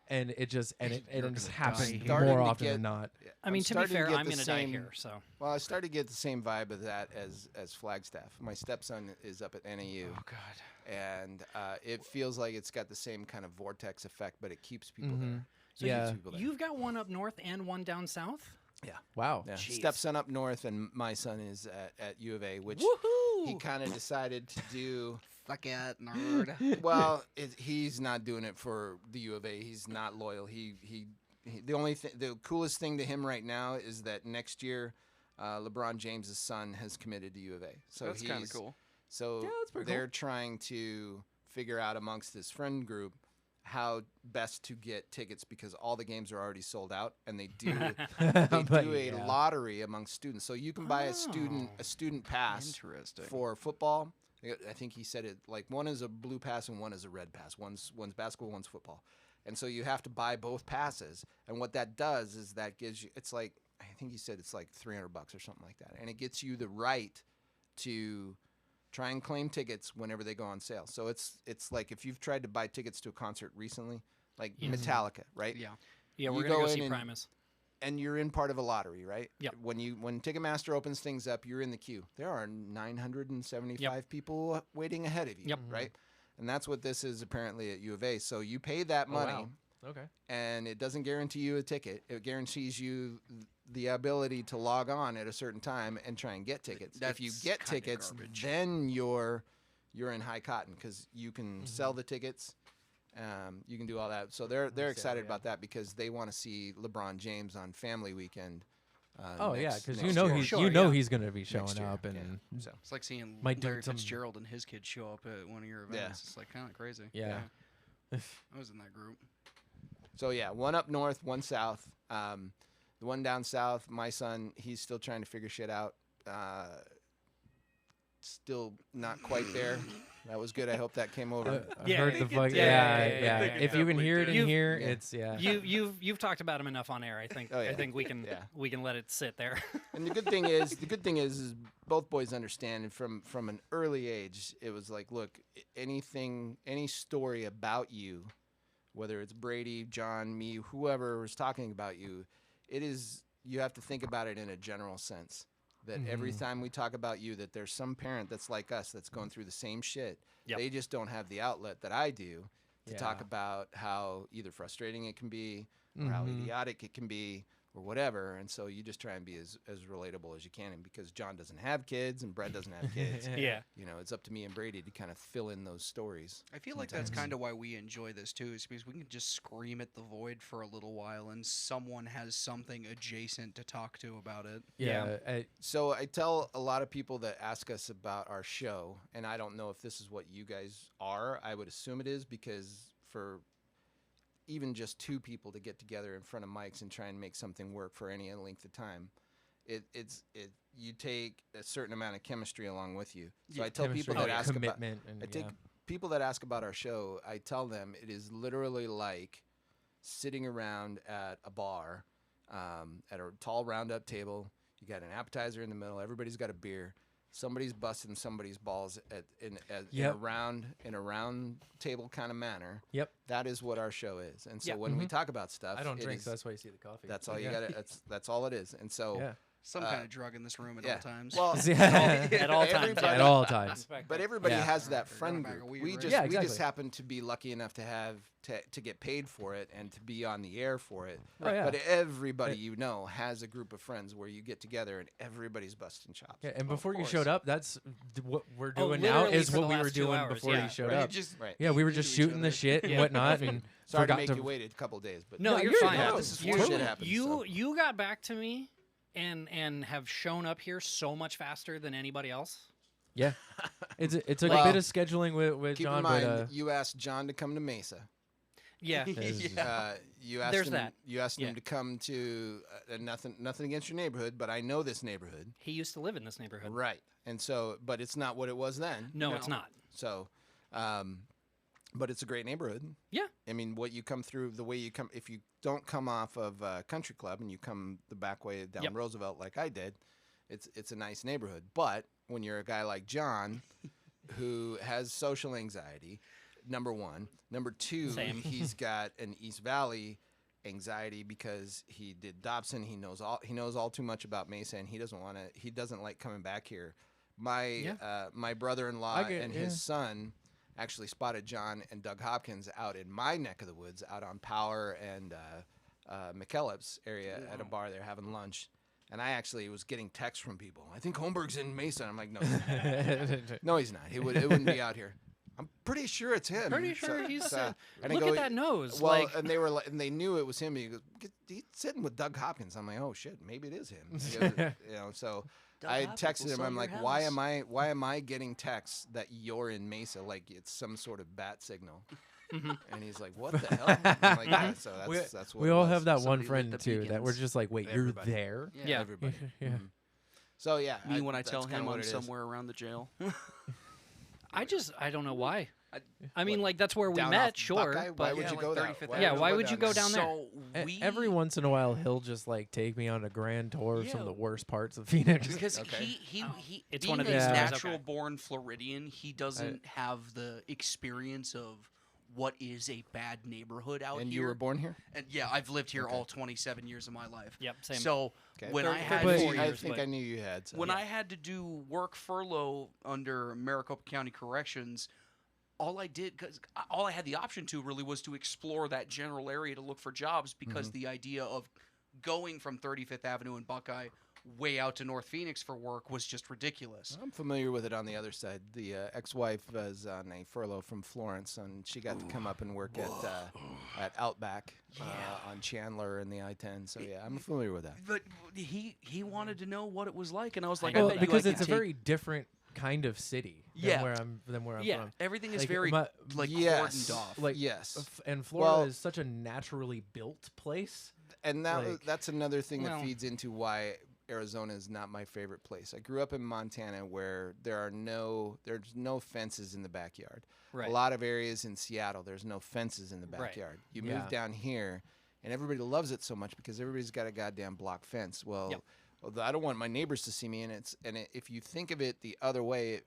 And it just happens more often than not. I mean, to be fair, I'm going to die here. So, well, I started to get the same vibe of that as Flagstaff. My stepson is up at NAU. Oh God. And it feels like it's got the same kind of vortex effect, but it keeps people there. so you've got one up north and one down south. Yeah. Wow. Yeah. Jeez. Stepson up north, and my son is at U of A, which he kind of decided to do. Fuck it, nerd. Well, he's not doing it for the U of A. He's not loyal. The coolest thing to him right now is that next year, LeBron James' son has committed to U of A. So That's kind of cool. So that's pretty they're cool. trying to figure out amongst his friend group how best to get tickets because all the games are already sold out, and they do a lottery amongst students. So you can buy a student pass Interesting. for football. I think he said it like one is a blue pass and one is a red pass. One's basketball, one's football. And so you have to buy both passes. And what that does is that gives you, it's like, I think he said it's like $300 or something like that. And it gets you the right to try and claim tickets whenever they go on sale. So it's like if you've tried to buy tickets to a concert recently, like Metallica, right? Yeah. Yeah, we're You going to go go in see and- Primus. And you're in part of a lottery, right? Yep. When Ticketmaster opens things up, you're in the queue. There are 975 people waiting ahead of you, Yep. right? And that's what this is apparently at U of A. So you pay that money, wow. Okay. and it doesn't guarantee you a ticket. It guarantees you the ability to log on at a certain time and try and get tickets. If you That's get kinda tickets, garbage. then you're in high cotton because you can sell the tickets. You can do all that. So they're excited about that because they want to see LeBron James on Family Weekend. Oh yeah, next- because next you know year. he's Sure, yeah. he's going to be showing year, up, and So It's like seeing Might do Larry some- Fitzgerald and his kids show up at one of your events. It's like kind of crazy. Yeah. I was in that group. So yeah, one up north, one south. The one down south, my son, he's still trying to figure shit out. Still not quite there. That was good. I hope that came over. I Yeah, heard I the think fuck. it- Yeah, yeah, yeah. I think it If you can hear it in definitely here, did. it's yeah. You've talked about him enough on air. I think Oh, yeah. I think we can Yeah. we can let it sit there. And the good thing is both boys understand. And from an early age, it was like, look, any story about you, whether it's Brady, John, me, whoever was talking about you, you have to think about it in a general sense. That every time we talk about you, that there's some parent that's like us that's going through the same shit. Yep. They just don't have the outlet that I do to talk Yeah. about how either frustrating it can be or how idiotic it can be or whatever. And so you just try and be as relatable as you can. And because John doesn't have kids and Brett doesn't have kids, Yeah. it's up to me and Brady to kind of fill in those stories. I feel like that's kind of why we enjoy this too, is because we can just scream at the void for a little while, and someone has something adjacent to talk to about it. Yeah. So I tell a lot of people that ask us about our show, and I don't know if this is what you guys are. I would assume it is, because for even just two people to get together in front of mics and try and make something work for any length of time, you take a certain amount of chemistry along with you. So I tell people that ask about and I take people that ask about our show, I tell them it is literally like sitting around at a bar, at a tall round-up table. You got an appetizer in the middle. Everybody's got a beer. Somebody's busting somebody's balls in a round table kind of manner. Yep. That is what our show is. And so Yep. when we talk about stuff, I don't it drink, is- so that's why you see the coffee. that's all you Yeah. got. That's all it is. And so, Yeah. Some kind of drug in this room at all times. Well, At all times. everybody- At all times. But everybody Yeah. has that Got a friend bag of group. weed, We right? just Yeah, we exactly. just happen to be lucky enough to have to get paid for it and to be on the air for it. Oh, yeah. But everybody has a group of friends where you get together and everybody's busting chops. Yeah, and before you course. showed up, that's what we're Oh, doing now literally is for what the we were last 2 doing hours, before yeah. you showed Right, up. just Right. Yeah, we were into just each shooting other. the shit and Yeah. whatnot, and Sorry forgot to make you wait a couple days, but No, No, you're you're fine. fine. This is You- when shit happens, You so. you got back to me and have shown up here so much faster than anybody else. yeah, it's a Well, bit of scheduling with keep John, in mind but you asked John to come to Mesa. Yeah. You asked There's him. that. You asked Yeah. him to come to nothing against your neighborhood, but I know this neighborhood, He used to live in this neighborhood. right? And so, but it's not what it was then. No, it's not. So, but it's a great neighborhood. Yeah. I mean, what you come through, the way you come, if you don't come off of Country Club and you come the back way down Yep. Roosevelt like I did, it's a nice neighborhood. But when you're a guy like John, who has social anxiety, number one, number two, Same. he's got an East Valley anxiety because he did Dobson. He knows all too much about Mesa, and he doesn't like coming back here. My brother-in-law I get- and yeah. his son actually spotted John and Doug Hopkins out in my neck of the woods, out on Power and McKellips area at a bar. They're having lunch, and I actually was getting texts from people. I think Holmberg's in Mesa. I'm like, no, no, he's not. It wouldn't be out here. I'm pretty sure it's him. Pretty sure he's. and I Look go, at that nose. Well, like, and they were and they knew it was him. He goes, he's sitting with Doug Hopkins. I'm like, oh shit, maybe it is him. He goes, so Doug I Hopkins texted will him. sell I'm your like, house. why am I getting texts that you're in Mesa? Like it's some sort of bat signal. And he's like, what the hell? I'm like, yeah, so that's what We it all was. have that one Somebody lit friend the too that we're beacons. just like, wait, Everybody. you're there? Yeah. Everybody. Yeah. Mhm. So yeah, Me when I that's tell kinda him what I'm it is. somewhere around the jail. I don't know why. I- I mean, What, like that's where we down met, off sure. Buckeye? But Why would you go there? 35th Yeah, Avenue. why would you go down there? So Every once in a while, he'll just like take me on a grand tour of some of Yeah. the worst parts of Phoenix. because Okay. he It's being one of a those things, natural okay. born Floridian, he doesn't have the experience of what is a bad neighborhood out And here. you were born here? And yeah, I've lived here all 27 years of my life. Yep, same. So Okay. when Thir- I had thir- to- 4 I years, think but- I knew you had. So. when I had to do work furlough under Maricopa County Corrections, all I did, because all I had the option to really was to explore that general area to look for jobs, because Mm-hmm. the idea of going from 35th Avenue and Buckeye way out to North Phoenix for work was just ridiculous. I'm familiar with it on the other side. The ex-wife was on a furlough from Florence, and she got to come up and work at Outback on Chandler and the I-10. So yeah, I'm familiar with that. But he wanted to know what it was like, and I was like, Well, I bet because you I it's a could take- very different kind of city than Yeah. where I'm Yeah. from. everything is Like, very my- Yes. cordoned off. Like Yes. And Florida Well- is such a naturally built place. And Like- that's another thing Well- that feeds into why Arizona is not my favorite place. I grew up in Montana where there's no fences in the backyard. Right. A lot of areas in Seattle, there's no fences in the Right. backyard. You Yeah. move down here, and everybody loves it so much because everybody's got a goddamn block fence. Well, Yep. I don't want my neighbors to see me, and if you think of it the other way,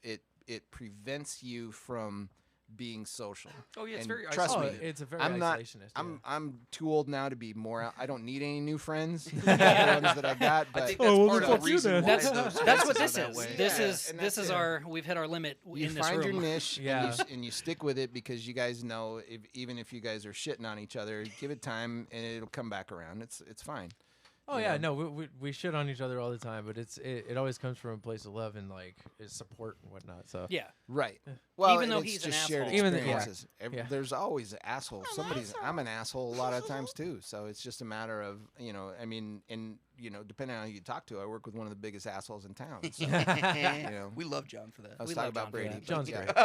it prevents you from being social. Oh yeah, it's And very trust Oh, me, isolated. it's a very I'm not. isolationist. I'm too old now to be more. I don't need any new friends. The ones that I got, but I think Oh, that's well, part then of fuck the you reason then. why That's those that's what places this are that is. way. This Yeah, is and this that's is it. our we've hit our limit you in this find your room. niche Yeah. and you stick with it because you guys know even if you guys are shitting on each other, give it time and it'll come back around. It's fine. Oh you yeah, know? no, we shit on each other all the time, but it always comes from a place of love and like support and whatnot. So Yeah. Right. Well, Even and though it's he's an just shared asshole. Even experiences. yeah. There's always an asshole. I'm an asshole a lot of times too. So it's just a matter of I mean, and depending on who you talk to, I work with one of the biggest assholes in town. So, know. We love John for that. I was We talking love about John for Brady. that. but John's yeah. great.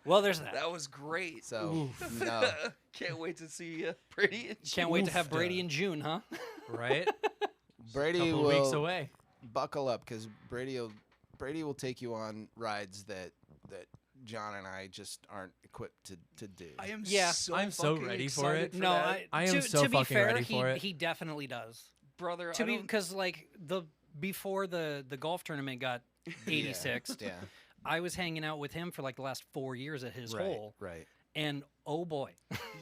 Well, there's that. That was great. So no. Can't wait to see Brady. And Can't wait to have Oofta. Brady in June, huh? right, Brady couple will of weeks away. buckle up because Brady will take you on rides that John and I just aren't equipped to do. I am Yeah, so I'm so fucking ready for excited it. No, that. I am to, so to be fucking fair, ready he for it. he definitely does. brother. To I be don't- because like before the golf tournament got 86th, Yeah. I was hanging out with him for like the last 4 years at his hole, Right. and oh boy,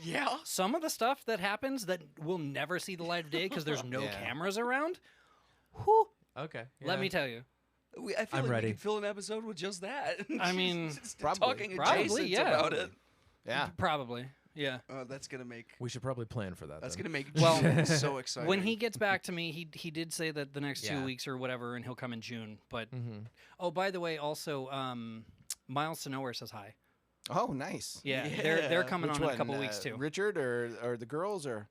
yeah. some of the stuff that happens that will never see the light of day because there's no Yeah. cameras around. Whew, Okay, let yeah. me tell you. I feel I'm like ready. we could fill an episode with just that. I mean, Just Probably. talking Probably, adjacent yeah. about it. Yeah. Probably, yeah. That's gonna make We should probably plan for that. that's then. gonna make Well, June so exciting. When he gets back to me, he did say that the next Yeah. 2 weeks or whatever, and he'll come in June. But Mhm. oh, by the way, also Miles to Nowhere says hi. Oh, nice. Yeah, Yeah. they're coming Which on in one? a couple weeks too. Richard or the girls or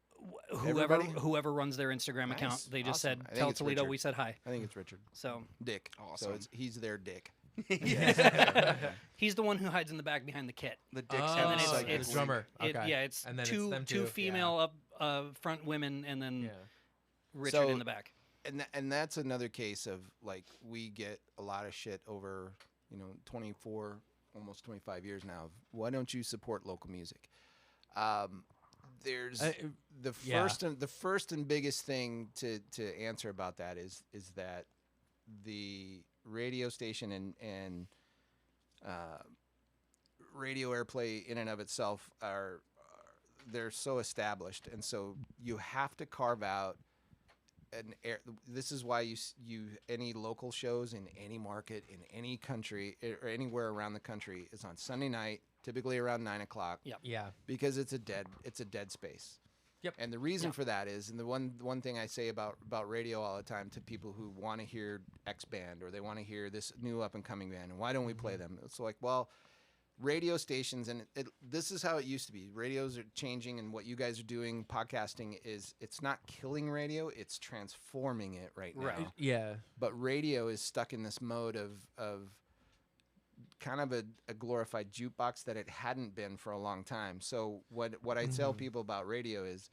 Whoever everybody? whoever runs their Instagram Nice. account, they just Awesome. said, I think "Tell it's Toledo Richard. we said hi." I think it's Richard. So Dick. So Awesome. he's their dick. he's the one who hides in the back behind the kit. the dick Oh, And then sounds it's the drummer. It, Okay. yeah, it's And then it's two them two two, female up front women, and then Yeah. Richard So- in the back. And that's another case of like we get a lot of shit over 24, almost 25 years now. Why don't you support local music? There's the first and biggest thing to answer about that is that the radio station and radio airplay in and of itself they're so established, and so you have to carve out this is why you any local shows in any market in any country or anywhere around the country is on Sunday night, typically around 9:00. Yep. Yeah. Because it's a dead space. Yep. And the reason for that is, and the one thing I say about radio all the time to people who want to hear X band or they want to hear this new up and coming band, and why don't we play them? It's like, well, radio stations, and this is how it used to be. Radios are changing, and what you guys are doing, podcasting, it's not killing radio, it's transforming it right now. Right. Yeah. But radio is stuck in this mode of kind of a glorified jukebox that it hadn't been for a long time. So what I tell people about radio is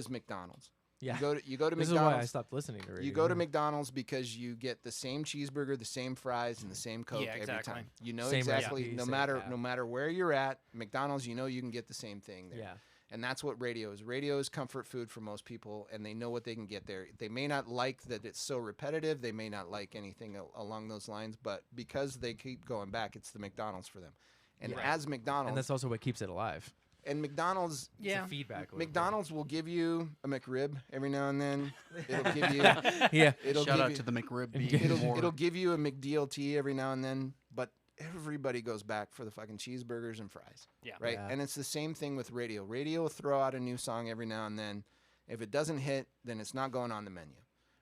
McDonald's. Yeah. You go to This McDonald's. is why I stopped listening to radio. You go to McDonald's because you get the same cheeseburger, the same fries, and the same Coke Yeah, exactly. every time. You know Same exactly recipe, no same- matter yeah. no matter where you're at, McDonald's, you know you can get the same thing there. Yeah. And that's what radio is. Radio is comfort food for most people, and they know what they can get there. They may not like that it's so repetitive. They may not like anything along those lines, but because they keep going back, it's the McDonald's for them. And Yeah. as McDonald's, And that's also what keeps it alive. and McDonald's, It's a feedback loop. McDonald's will give you a McRib every now and then. It'll give you, Yeah. it'll Shout give out you, to the McRib being It'll- more. it'll give you a McDLT every now and then, but everybody goes back for the fucking cheeseburgers and fries. Yeah. Right? Yeah. And it's the same thing with radio. Radio will throw out a new song every now and then. If it doesn't hit, then it's not going on the menu.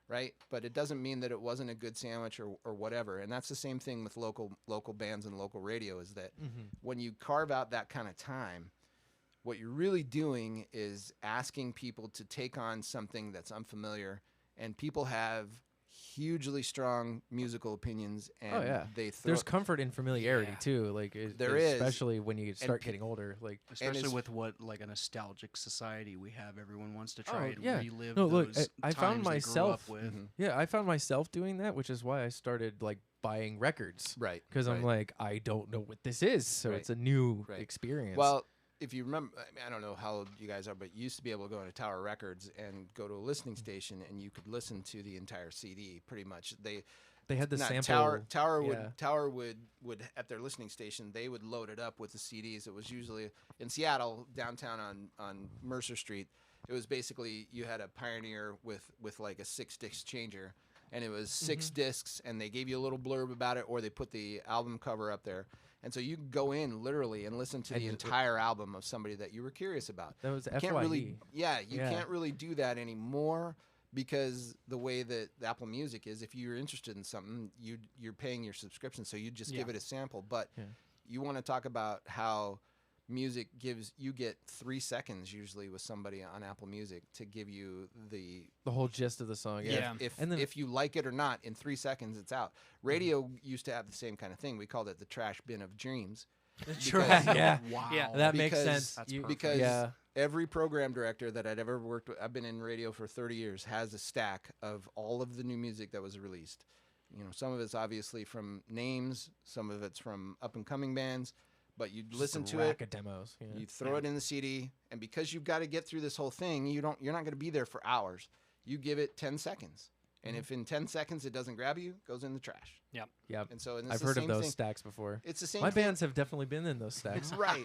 Right? But it doesn't mean that it wasn't a good sandwich or whatever. And that's the same thing with local bands and local radio is that when you carve out that kind of time, what you're really doing is asking people to take on something that's unfamiliar, and people have hugely strong musical opinions, and Oh yeah. they throw There's comfort in familiarity Yeah. too. Like There is. especially when you start pe- getting older. Like Especially it's- with what like a nostalgic society we have. Everyone wants to Oh, try and yeah. relive No, look, those I times found they grew myself- up with. Mhm. yeah, I found myself doing that, which is why I started like buying records. right Because I'm right. like, I don't know what this is, so Right. it's a new Right. experience. Well, if you remember, I don't know how old you guys are, but you used to be able to go to Tower Records and go to a listening station, and you could listen to the entire CD. Pretty much, they had the not- sample. Tower would at their listening station, they would load it up with the CDs. It was usually in Seattle, downtown on Mercer Street. It was basically you had a Pioneer with like a 6-disc changer, and it was 6 discs, and they gave you a little blurb about it, or they put the album cover up there. And so you could go in literally and listen to And the it- entire album of somebody that you were curious about. That was You FYE. can't really, you Yeah. can't really do that anymore because the way that Apple Music is, if you're interested in something, you're paying your subscription, so you just give Yeah. it a sample. But Yeah. you want to talk about how music you get 3 seconds usually with somebody on Apple Music to give you the the whole gist of the song. Yeah. Yeah. And then- if you like it or not, in 3 seconds it's out. Radio used to have the same kind of thing. We called it the trash bin of dreams. Trash, yeah. Wow. Yeah. That makes Because- sense. That's You- perfect. Because yeah. every program director that I'd ever worked with, I've been in radio for 30 years, has a stack of all of the new music that was released. You know, some of it's obviously from names, some of it's from up and coming bands, but you Just listen a to rack it, of demos. Yeah. you throw it in the CD, and because you've got to get through this whole thing, you're not going to be there for hours. You give it 10 seconds. And if in 10 seconds it doesn't grab you, it goes in the trash. Yep. And so and it's I've the heard of same those thing. stacks before. It's the same My thing. bands have definitely been in those stacks. Right.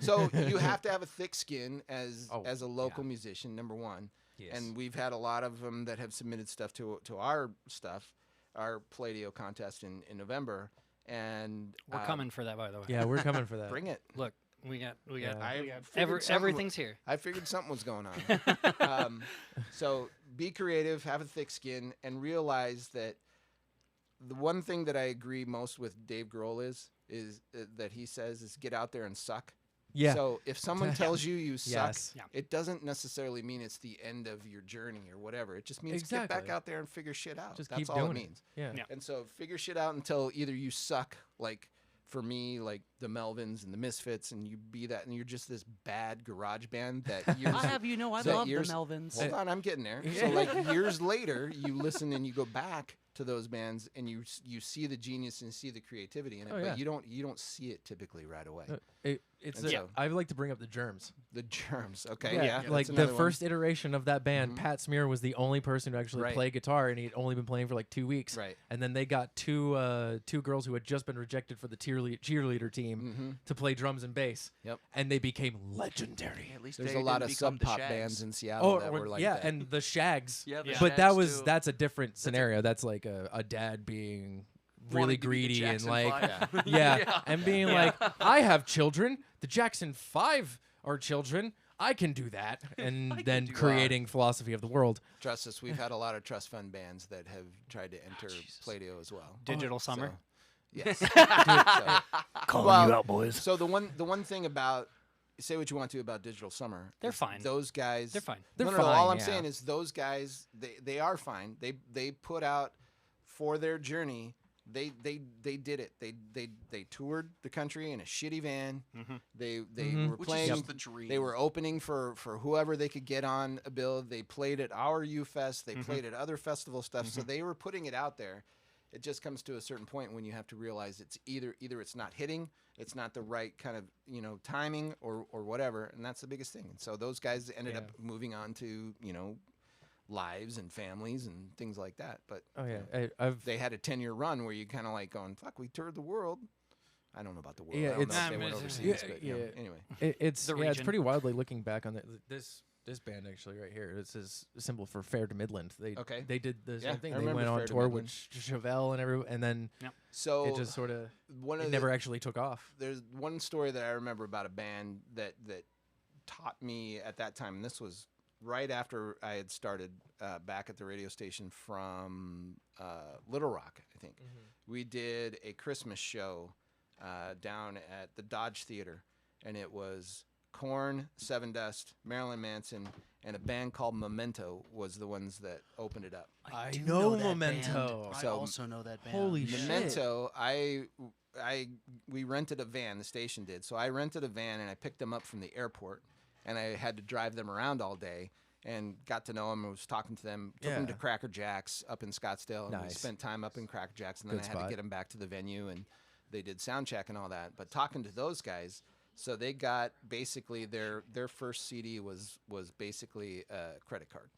So you have to have a thick skin as Oh, a local musician, number one. Yes. And we've had a lot of them that have submitted stuff to our stuff, our Palladio contest in November, and We're coming for that, by the way. yeah, we're coming for that. Bring it. Look, we got Yeah. we got figured something everything's here. I figured something was going on. So be creative, have a thick skin, and realize that the one thing that I agree most with Dave Grohl is that he says is get out there and suck. Yeah. So if someone tells you suck, Yes. Yeah. it doesn't necessarily mean it's the end of your journey or whatever. It just means get back Exactly. out there and figure shit out. Just That's keep all doing it it. means. Yeah. Yeah. And so figure shit out until either you suck, like for me, like the Melvins and the Misfits, and you be that, and you're just this bad garage band that years. I have I that love the years- Melvins. Hold on, I'm getting there. So like years later, you listen and you go back, to those bands, and you see the genius and see the creativity in it, Oh, but yeah. you don't see it typically right away. It's And so- I like to bring up the Germs. The Germs, okay, yeah, like that's the another one. first iteration of that band, Pat Smear was the only person who actually Right. played guitar, and he'd only been playing for like 2 weeks. Right. And then they got two girls who had just been rejected for the cheerleader team to play drums and bass. Yep. And they became legendary. At least There's they a lot didn't of become sub the pop Shags. bands in Seattle that were like that. and the Shags. Yeah, the But that Shags, too. that's a different scenario. That's like a dad being really Wanting to be the greedy and Jackson like Five. yeah, and being like, I have children. The Jackson 5 are children. I can do that, and then do that. creating philosophy of the world. Trust us, we've had a lot of trust fund bands that have tried to enter Play-Doh as well. Digital Summer. So, yes. Calling you out, boys. So the one thing about, say what you want to about Digital Summer, They're is fine. Those guys, They're fine. They're no, all fine, I'm yeah. saying is those guys, they are fine. They put out for their journey. They did it. They toured the country in a shitty van. They were Which playing. is just the dream. They were opening for whoever they could get on a bill. They played at our U Fest. They played at other festival stuff. So they were putting it out there. It just comes to a certain point when you have to realize it's either it's not hitting, it's not the right kind of timing or whatever, and that's the biggest thing. And so those guys ended up moving on to lives and families and things like that. But Oh yeah, I've they had a 10-year run where you kind of like going, fuck, we toured the world. I don't know about the world. Yeah, I don't it's- know if they Nah, went but overseas, it's- but yeah. anyway. it's The it's region. pretty wildly looking back on this band actually right here. This is a symbol for Fair to Midland. They did the Yeah, same thing. I They remember went on Fair to tour with Midland. Chevelle and then So it just sort of one of it the, never actually took off. there's one story that I remember about a band that taught me at that time, and this was right after I had started back at the radio station from Little Rock, I think. We did a Christmas show down at the Dodge Theater, and it was Korn, Seven Dust, Marilyn Manson, and a band called Memento was the ones that opened it up. I do know that Memento. band. So, I also know that band. Holy shit. Memento, we rented a van, the station did. So I rented a van and I picked them up from the airport, and I had to drive them around all day and got to know them. I was talking to them, took them to Yeah. Cracker Jack's up in Scottsdale, and we Nice. spent time up in Cracker Jack's, and then Good I had to spot. get them back to the venue, and they did sound check and all that. But talking to those guys, so they got basically their first CD was basically a credit card,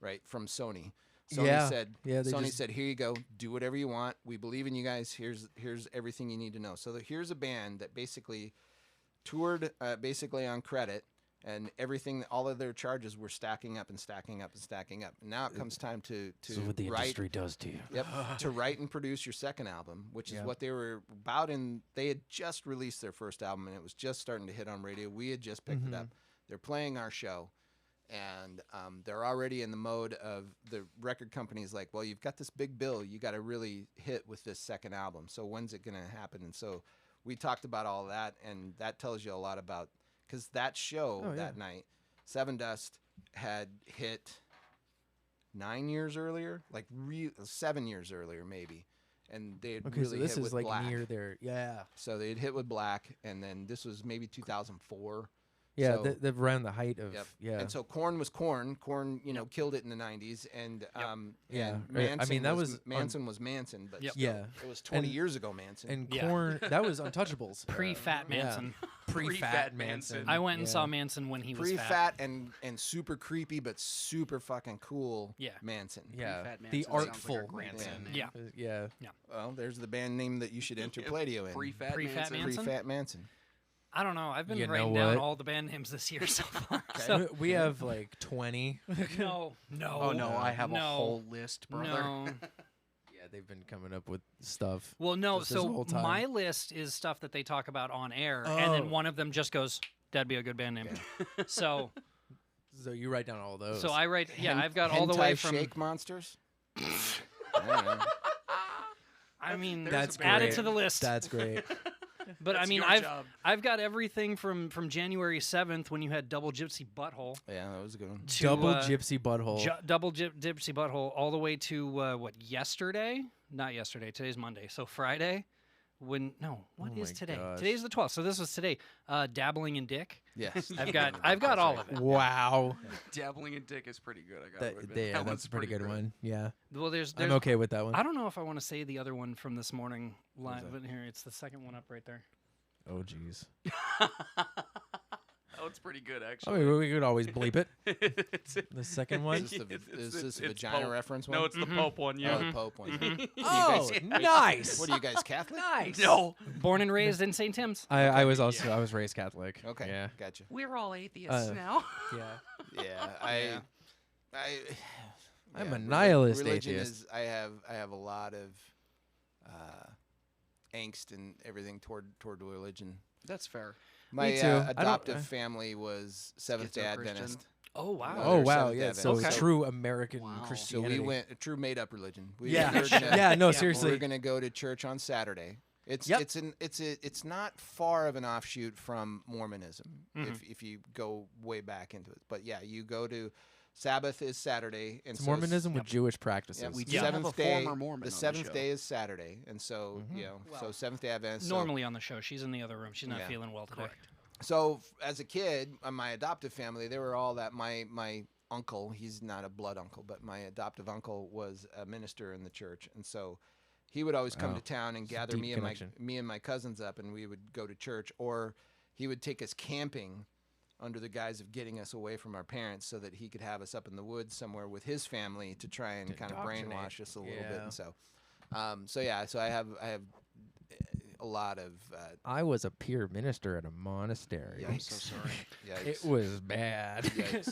right, from Sony. Sony Yeah. said, Yeah, they Sony just- said, here you go, do whatever you want. We believe in you guys. Here's everything you need to know. So here's a band that basically toured basically on credit, and everything, all of their charges were stacking up and stacking up and stacking up. And now it comes time to write. does to you. Yep, to write and produce your second album, which is Yeah. what they were about. And they had just released their first album, and it was just starting to hit on radio. We had just picked it up. They're playing our show, and they're already in the mode of the record company's like, well, you've got this big bill. You got to really hit with this second album. So when's it going to happen? And so we talked about all that, and that tells you a lot about, because that show that night, Seven Dust had hit 9 years earlier, like 7 years earlier maybe, and they had Okay, really so this hit is with like Black. near there. Yeah. So they had hit with Black, and then this was maybe 2004. Yeah, So- they've around the height of Yep. yeah. And so Korn was Korn. Korn, killed it in the '90s, and Yeah. and Right. I Manson mean, that was was Manson was Manson, but Yep. still, Yeah. it was 20 And- years ago, Manson. and Yeah. Korn, that was Untouchables. Pre-Fat Yeah. Manson. Pre-fat Manson. I went and Yeah. saw Manson when he was Pre-fat and super creepy, but super fucking cool. Yeah. Manson. Yeah, Pre-fat the Manson sounds like a artful great Manson. band Yeah. Yeah. Well, there's the band name that you should enter Play-Doh in. Pre-fat Pre-fat Manson. Manson? Pre-fat Manson. I don't know. I've been You know writing down what? all the band names this year so far. So, We have like 20. no. Oh no, I have a no, whole list, brother. No. Yeah, they've been coming up with stuff. Well, no. Just this So whole time. my list is stuff that they talk about on air, and then Oh. one of them just goes, "That'd be a good band name." So, So you write down all those. so I write. Yeah, Hen- I've got all the way hentai from. Shake Monsters. I don't know. I mean, That's add it great. to the list. That's great. But I That's mean, your job. I've got everything from January 7th when you had Double Gypsy Butthole. Yeah, that was a good one. To, Double Gypsy Butthole. Gypsy Butthole all the way to yesterday? Not yesterday. Today's Monday. So Friday What Oh is my today? gosh. Today's the 12th. So this was today. Dabbling in dick. Yes. I've got all of it. Wow. Dabbling in dick is pretty good. I gotta admit. Yeah, That that's one's a pretty good one. Yeah. Well, there's I'm okay with that one. I don't know if I want to say the other one from this morning live, that? but here it's the second one up right there. Oh, jeez. That one's pretty good, I actually. mean, we could always bleep it. It's- The second one. Is this it's a vagina Pope. reference one? No, it's the Pope one. Yeah. Oh, the Pope one. Oh, nice. What are you guys, Catholic? Nice. No. Born and raised in St. Tim's. I was also I was raised Catholic. Okay, Yeah. gotcha. We're all atheists Uh, now. Yeah. Yeah, I'm yeah, a nihilist religion atheist. Is, I have a lot of angst and everything toward religion. That's fair. My too. I don't- adoptive family was Seventh-day Schizo-Christian. Adventist. Oh wow. Oh They're wow, Seventh-day yeah. So Adventist. true American Wow. So So Christianity. we went a true made-up religion. We Yeah. were gonna- Yeah. No, Yeah. seriously. We're gonna go to church on Saturday. It's Yep. it's not far of an offshoot from Mormonism Mhm. if you go way back into it. But yeah, you go to Sabbath is Saturday, and It's so Mormonism with Jewish practices. Yeah, we Yeah. seventh have a day. former Mormon The on the seventh show. day is Saturday, and so Mhm. you know, so Well, Seventh Day Adventist. so- Normally on the show, she's in the other room. She's not Yeah. feeling well today. So as a kid, my adoptive family, they were all that. My uncle, he's not a blood uncle, but my adoptive uncle was a minister in the church, and so he would always come Oh, to town and it's a gather deep me connection. and my cousins up, and we would go to church, or he would take us camping under the guise of getting us away from our parents, so that he could have us up in the woods somewhere with his family to try and To kind of indoctrinate. brainwash us a little bit, Yeah. and so so I have a lot of I was a peer minister at a monastery. I'm so sorry. yikes. It was bad. Yikes.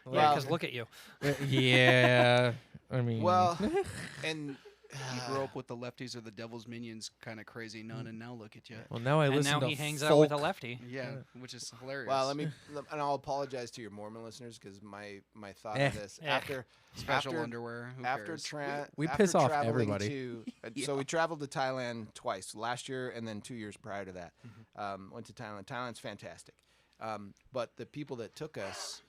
Yeah, Well- because look at you. Yeah. I mean. Well, and You grew up with the lefties or the devil's minions kind of crazy nun, and now look at you. Well, now I And listen now to he hangs folk. out with a lefty. Yeah, which is hilarious. well, and I'll apologize to your Mormon listeners because my thought Eh, of this eh. Special after underwear. Who after cares? We after piss off traveling everybody. to Yeah. so we traveled to Thailand twice, last year and then 2 years prior to that. Went to Thailand. Thailand's fantastic, but the people that took us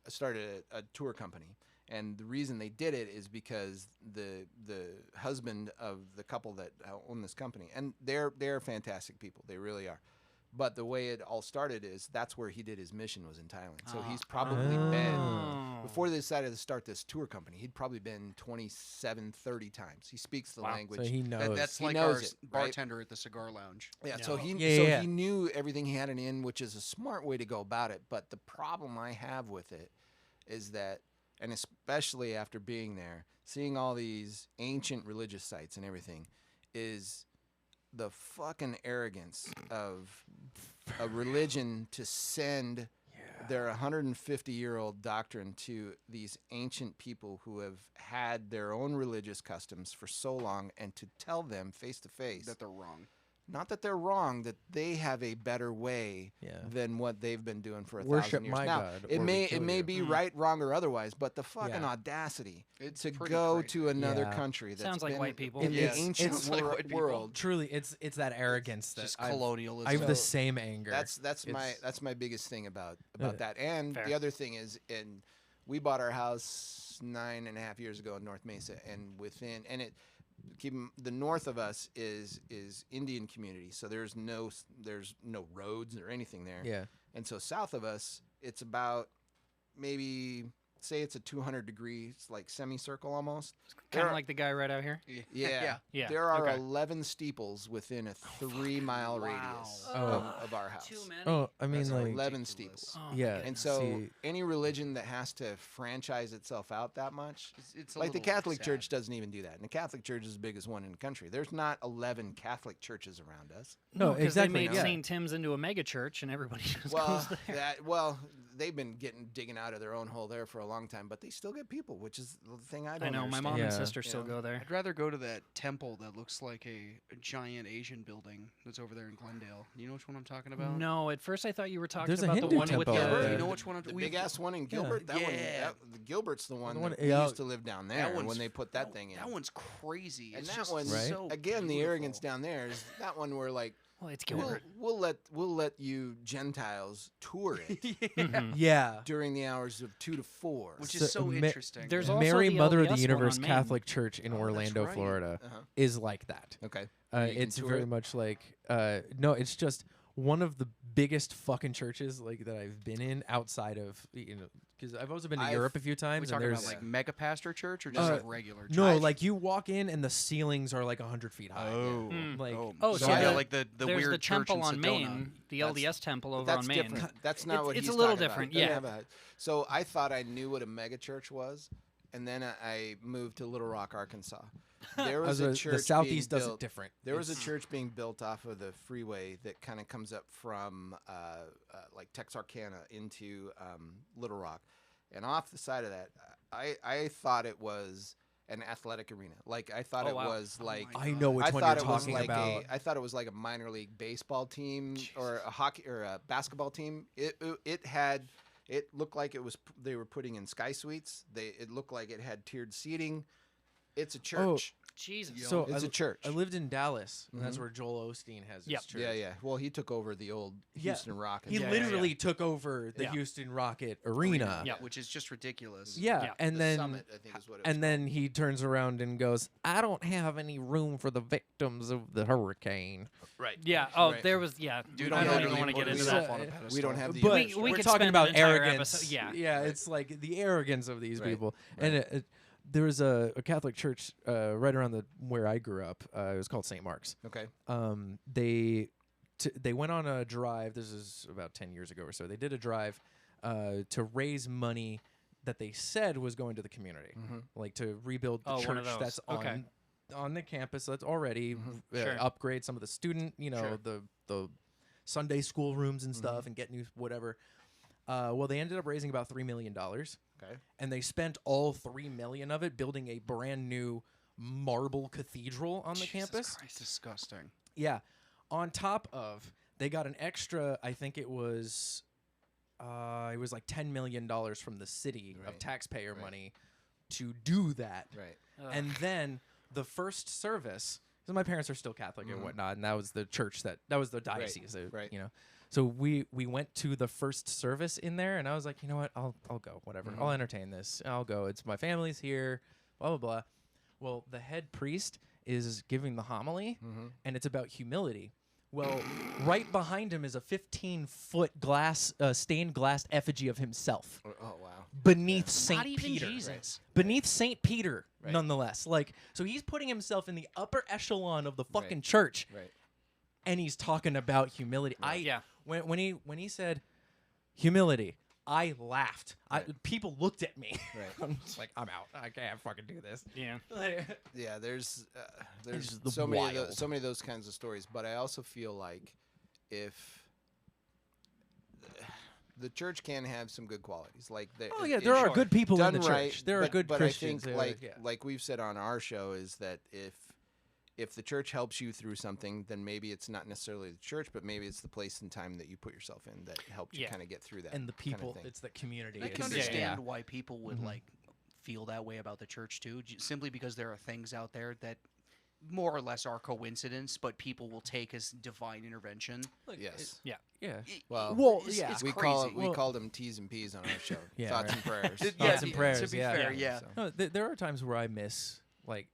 started a tour company. And the reason they did it is because the husband of the couple that own this company, and they're fantastic people, they really are. But the way it all started is that's where he did his mission, was in Thailand. So he's probably been, Oh. before they decided to start this tour company, he'd probably been 27, 30 times. He speaks the Wow. language. So he knows. That's He like knows our it, right? bartender at the cigar lounge. Yeah, No. so he Yeah. he knew everything he had it in, which is a smart way to go about it. But the problem I have with it is that, and especially after being there, seeing all these ancient religious sites and everything, is the fucking arrogance of a religion to send their 150-year-old doctrine to these ancient people who have had their own religious customs for so long, and to tell them face to face That they're wrong. not that they're wrong, that they have a better way Yeah. than what they've been doing for a Worship thousand years. my Now, God, it or we may kill you. be right, wrong, or otherwise, but the fucking Yeah. audacity It's to pretty go crazy. to another Yeah. country that's Sounds like been white people. in Yes. the ancient It's like white people. world. Truly, it's that arrogance that Just I've- colonialism. I have the So, same anger. That's It's- my biggest thing about Yeah. that. And Fair. the other thing is, and we bought our house 9.5 years ago in North Mesa, and the north of us is Indian community, so there's no roads or anything there. yeah. And so south of us, it's about maybe, say it's a 200 degrees like semicircle almost. Kind There- of like the guy right out here. Yeah. Yeah. There are okay. 11 steeples within a 3-mile radius Wow. of our house. Too many. Oh, I mean, That's like, 11 ridiculous. steeples. Oh, yeah. And so see, any religion that has to franchise itself out that much, It's a like the little Catholic sad. Church doesn't even do that. And the Catholic Church is the biggest one in the country. There's not 11 Catholic churches around us. No, because exactly, they made yeah. St. Tim's into a mega church, and everybody just Well, goes there. they've been digging out of their own hole there for a long time, but they still get people, which is the thing I don't I know my understand. mom and Yeah. sister still Yeah. go there. I'd rather go to that temple that looks like a giant Asian building that's over there in Glendale. You know which one I'm talking about? No, at first I thought you were talking There's a about the Hindu one with temple out the. there. You know which one I'm The we- big ass one in Gilbert. That one. Yeah. Gilbert's the one. one- That we yeah. used to live down there one's when they put that thing in. That one's crazy. And It's that just one, Right? so again, the beautiful. arrogance down there is that one where like Well, it's We'll, Gilbert. we'll let you Gentiles tour it Yeah. during the hours of 2 to 4. Which is so Ma- interesting. There's yeah. also Mary the Mother of the LDS one Universe on Main. Catholic Church in Oh, that's Orlando, right. Florida, Uh-huh. is like that. Okay. You can It's tour very it? much like no, it's just one of the biggest fucking churches like that I've been in outside of because I've also been to I've- Europe a few we times, and talking there's about like mega pastor church or just Uh, like regular church? no, like you walk in and the ceilings are like 100 feet high. Hmm. Like Oh, so so yeah, the- like the There's weird the church temple in on Sedona. Main, the That's- LDS temple over That's on Main. different. That's not It's- what it's he's a little talking different, about. yeah. About. So I thought I knew what a mega church was, and then I moved to Little Rock, Arkansas. There was a church the southeast being does built, it different. There was a It's- church being built off of the freeway that kind of comes up from like Texarkana into Little Rock, and off the side of that, I thought it was an athletic arena. Like I thought Oh, it wow. was like I know which I one thought you're it was talking like about. I thought it was like a minor league baseball team or a hockey or a basketball team. It looked like it was they were putting in sky suites. It looked like it had tiered seating. It's a church. Jesus. So It's I, a church. I lived in Dallas, and that's Mhm. where Joel Osteen has his Yep. church. Yeah. Well, he took over the old Yeah. Houston Rockets. He Yeah, literally took over the Yeah. Houston Rocket arena. Yeah. which is just ridiculous. Yeah, Yeah. and The then Summit, I think is what it was and then he turns around and goes, "I don't have any room for the victims of the hurricane." right. Yeah. Oh, Right. there was. Yeah. Dude, I don't literally even want to put get into himself that. on a pedestal. We don't have the But We we're could talking spend about an entire arrogance. episode- yeah. yeah, it's like the arrogance of these Right. people. Right. And there was a Catholic church right around where I grew up. It was called St. Mark's. Okay. They went on a drive. This is about 10 years ago or so. They did a drive to raise money that they said was going to the community, like to rebuild the Oh, one of church that's those. Okay. on the campus that's already Sure. upgrade some of the student, Sure. the Sunday school rooms and stuff, and get new whatever. Well, they ended up raising about $3 million, Okay. and they spent all $3 million of it building a brand new marble cathedral on the campus. It's disgusting. Yeah. On top of, they got an extra, I think it was like $10 million from the city of Right. taxpayer Right. money to do that. Right. And then the first service, because my parents are still Catholic and whatnot, and that was the church that was the diocese, right. you know. So we went to the first service in there, and I was like, you know what, I'll go, whatever. I'll entertain this. I'll go. It's my family's here, blah blah blah. Well, the head priest is giving the homily, and it's about humility. Well, right behind him is a 15-foot stained glass effigy of himself Oh wow. beneath Not Saint even Peter. Jesus. Beneath Saint Peter, Right. nonetheless. Like, so he's putting himself in the upper echelon of the fucking Right. church, Right. and he's talking about humility. Yeah. When he said humility, I laughed. Right. People looked at me. Right. I'm just like, I'm out. I can't fucking do this. Yeah. Yeah, there's It's so many wild. so many of those kinds of stories, but I also feel like if the church can have some good qualities, like Oh yeah, there are good people in done the church. right, There are but, good but Christians. I think there, yeah. like we've said on our show is that if the church helps you through something, then maybe it's not necessarily the church, but maybe it's the place and time that you put yourself in that helped you Yeah. kind of get through that. And the kind of people, thing. it's the community. I can It's- understand yeah. why people would like feel that way about the church too, simply because there are things out there that more or less are coincidence, but people will take as divine intervention. Yes. Yeah. Well, yeah. it's we crazy. called them T's and P's on our show. Yeah, Thoughts right. and prayers. Thoughts and prayers, To be yeah. fair, yeah. So- No, there are times where I miss like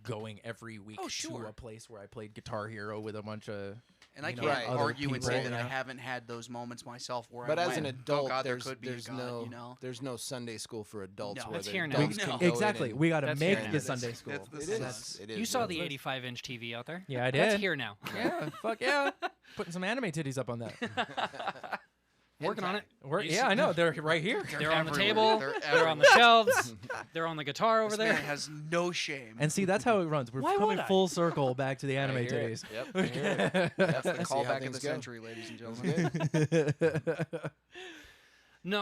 going every week Oh, sure. to a place where I played Guitar Hero with a bunch of And I you know, can't Right. other argue and say people, that you I know? haven't had those moments myself where But I as went, an oh adult, God, there there's could be a there's God, no you know? there's no Sunday school for adults No. where It's the here now. adults No. can go in Exactly. and- We got to That's make fair. the That's- Sunday school. that's the It Sunday. is. It is. You saw yeah. the 85-inch TV out there? Yeah, I That's did. here now. Yeah, fuck yeah. Putting some anime titties up on that. Working on it. Yeah, I know. They're right here. They're on the everywhere. table. They're They're on the shelves. They're on the guitar over This there. man has no shame. And see, that's how it runs. We're Why coming would I? full circle back to the I anime hear it. titties. Yep. I hear it. That's the See how callback of things the go. century, ladies and gentlemen. Good. No,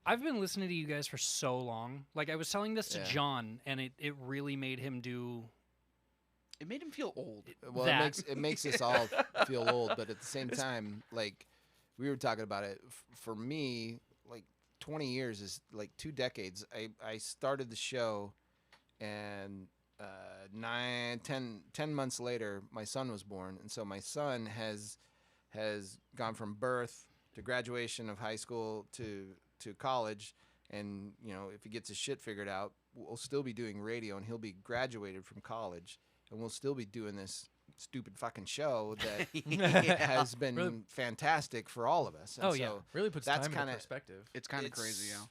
I've been listening to you guys for so long. Like I was telling this to Yeah. John, and it really made him do. It made him feel old. Well, That. it makes us all feel old, but at the same time, like we were talking about it. For me, like 20 years is like 2 decades. I started the show, and 10 months later, my son was born, and so my son has gone from birth to graduation of high school to college, and if he gets his shit figured out, we'll still be doing radio, and he'll be graduated from college, and we'll still be doing this stupid fucking show that has been Really- fantastic for all of us. And Oh, yeah. so Really puts that's time kinda- into perspective. It's kind of crazy, yeah.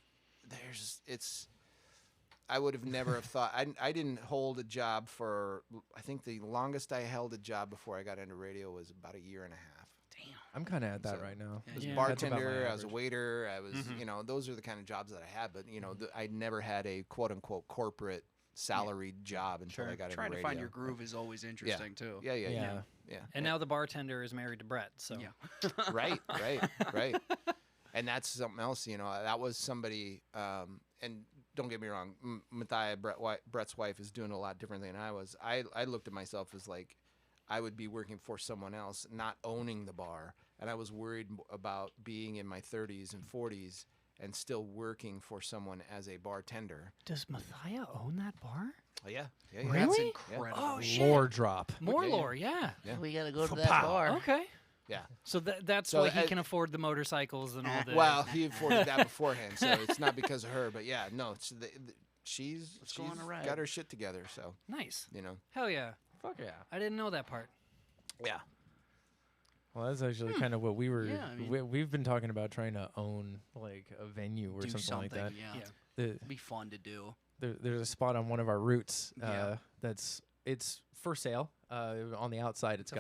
I would have never have thought. I didn't hold a job for. I think the longest I held a job before I got into radio was about a year and a half. I'm kind of at that So- right now. I was Yeah. a That's about my bartender. I was a average. waiter. I was, Mhm. those are the kind of jobs that I had. But I never had a quote unquote corporate salaried job until I got Trying into to find radio. your groove is always interesting too. Yeah. And now the bartender is married to Brett. So Yeah. right. And that's something else. That was somebody. And don't get me wrong, Mathia, Brett's wife, is doing a lot different than I was. I looked at myself as like I would be working for someone else, not owning the bar, and I was worried about being in my 30s and 40s and still working for someone as a bartender. Does Mathia own that bar? Oh, yeah. That's Really? incredible. Oh, shit. Lore drop. more Yeah. lore, yeah. Yeah. We gotta go to that Fa-pow. bar. Okay. Yeah. So that's So why he I- can afford the motorcycles and all the. Well, he afforded that beforehand, so it's not because of her. But yeah, no, she's go on a ride. got her shit together. So Nice. you Hell yeah. Fuck yeah. I didn't know that part. yeah. Well, that's actually kind of what we were. Yeah, I mean- we've been talking about trying to own like a venue or Do something like that. yeah. Yeah. The, It'd be fun to do. there's a spot on one of our routes Yeah. it's for sale. On the outside, It's a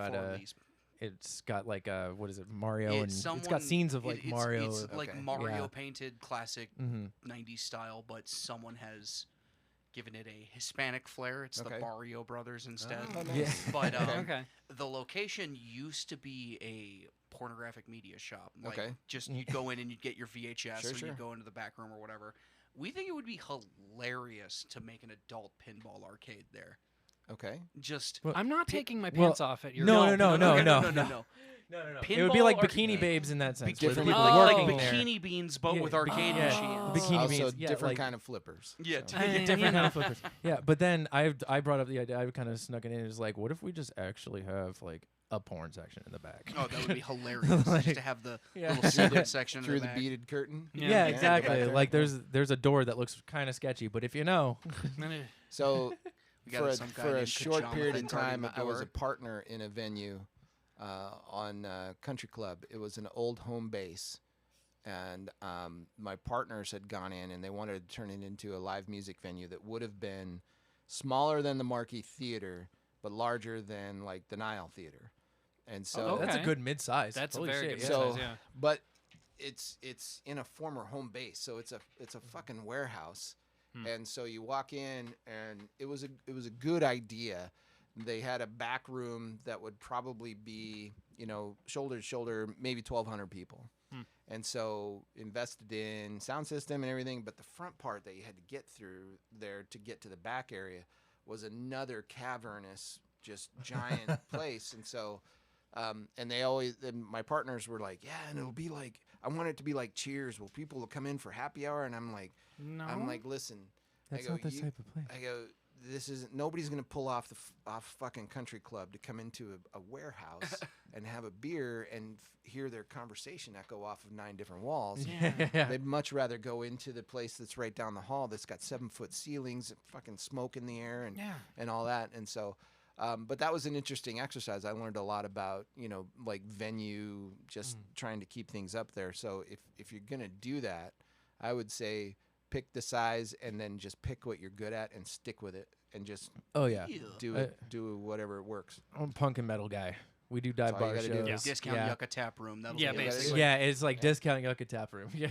got like what is it, Mario, and it's got scenes of like it's, Mario. It's like Okay. Mario Yeah. painted classic hmm 90s style, but someone has given it a Hispanic flair. It's Okay. the Barrio Brothers instead. Oh, nice. Yeah. But Okay. the location used to be a pornographic media shop. Like, Okay. just you'd go in and you'd get your VHS, Sure, or sure. you'd go into the back room or whatever. We think it would be hilarious to make an adult pinball arcade there. Okay. Just Well, I'm not taking my well, pants off at your. no. okay, no. no. No, it would be like Pinball Bikini arcade. Babes in that sense. where Different the Like, people people like working there. Bikini Beans, but Yeah, with arcade yeah. machines. Bikini Also, Beans, yeah, different like- kind of flippers. Yeah, So- Different kind of flippers. Yeah, but then I brought up the idea. I kind of snuck it in. It's like, what if we just actually have like a porn section in the back? Oh, that would be hilarious. Like- just to have the Yeah. little secret section Through in the back. beaded curtain. Yeah. Yeah, Yeah, exactly. back there. Like there's a door that looks kind of sketchy, but if you know, So We got some guy for a named short Kajama period thing of guarding time, the I was door. a partner in a venue on Country Club. It was an old home base, and my partners had gone in and they wanted to turn it into a live music venue that would have been smaller than the Marquee Theater, but larger than like the Nile Theater. And so okay. that's a good mid-size. That's Holy a very shit, good yeah. So- size, yeah. but it's in a former home base, so it's a fucking warehouse. And so you walk in, and it was a good idea. They had a back room that would probably be shoulder to shoulder, maybe 1,200 people. And so invested in sound system and everything, but the front part that you had to get through there to get to the back area was another cavernous, just giant place. And so and my partners were like, yeah, and it'll be like, I want it to be like Cheers. Will people come in for happy hour? And I'm like, No. listen, That's I go, not this type of place. I go, this isn't, nobody's going to pull off off fucking Country Club to come into a warehouse and have a beer and hear their conversation echo off of 9 different walls. Yeah. They'd much rather go into the place that's right down the hall that's got 7-foot ceilings, fucking smoke in the air, and Yeah. and all that. And so, but that was an interesting exercise. I learned a lot about like venue, just trying to keep things up there. So if you're gonna do that, I would say pick the size and then just pick what you're good at and stick with it and just Oh yeah. do whatever works. I'm a punk and metal guy. We do dive That's all you bar gotta do. shows. Discount yeah. Yucca Tap Room. That'll Yeah, be it. basically. Yeah, it's like discount Yucca Tap Room. Yeah.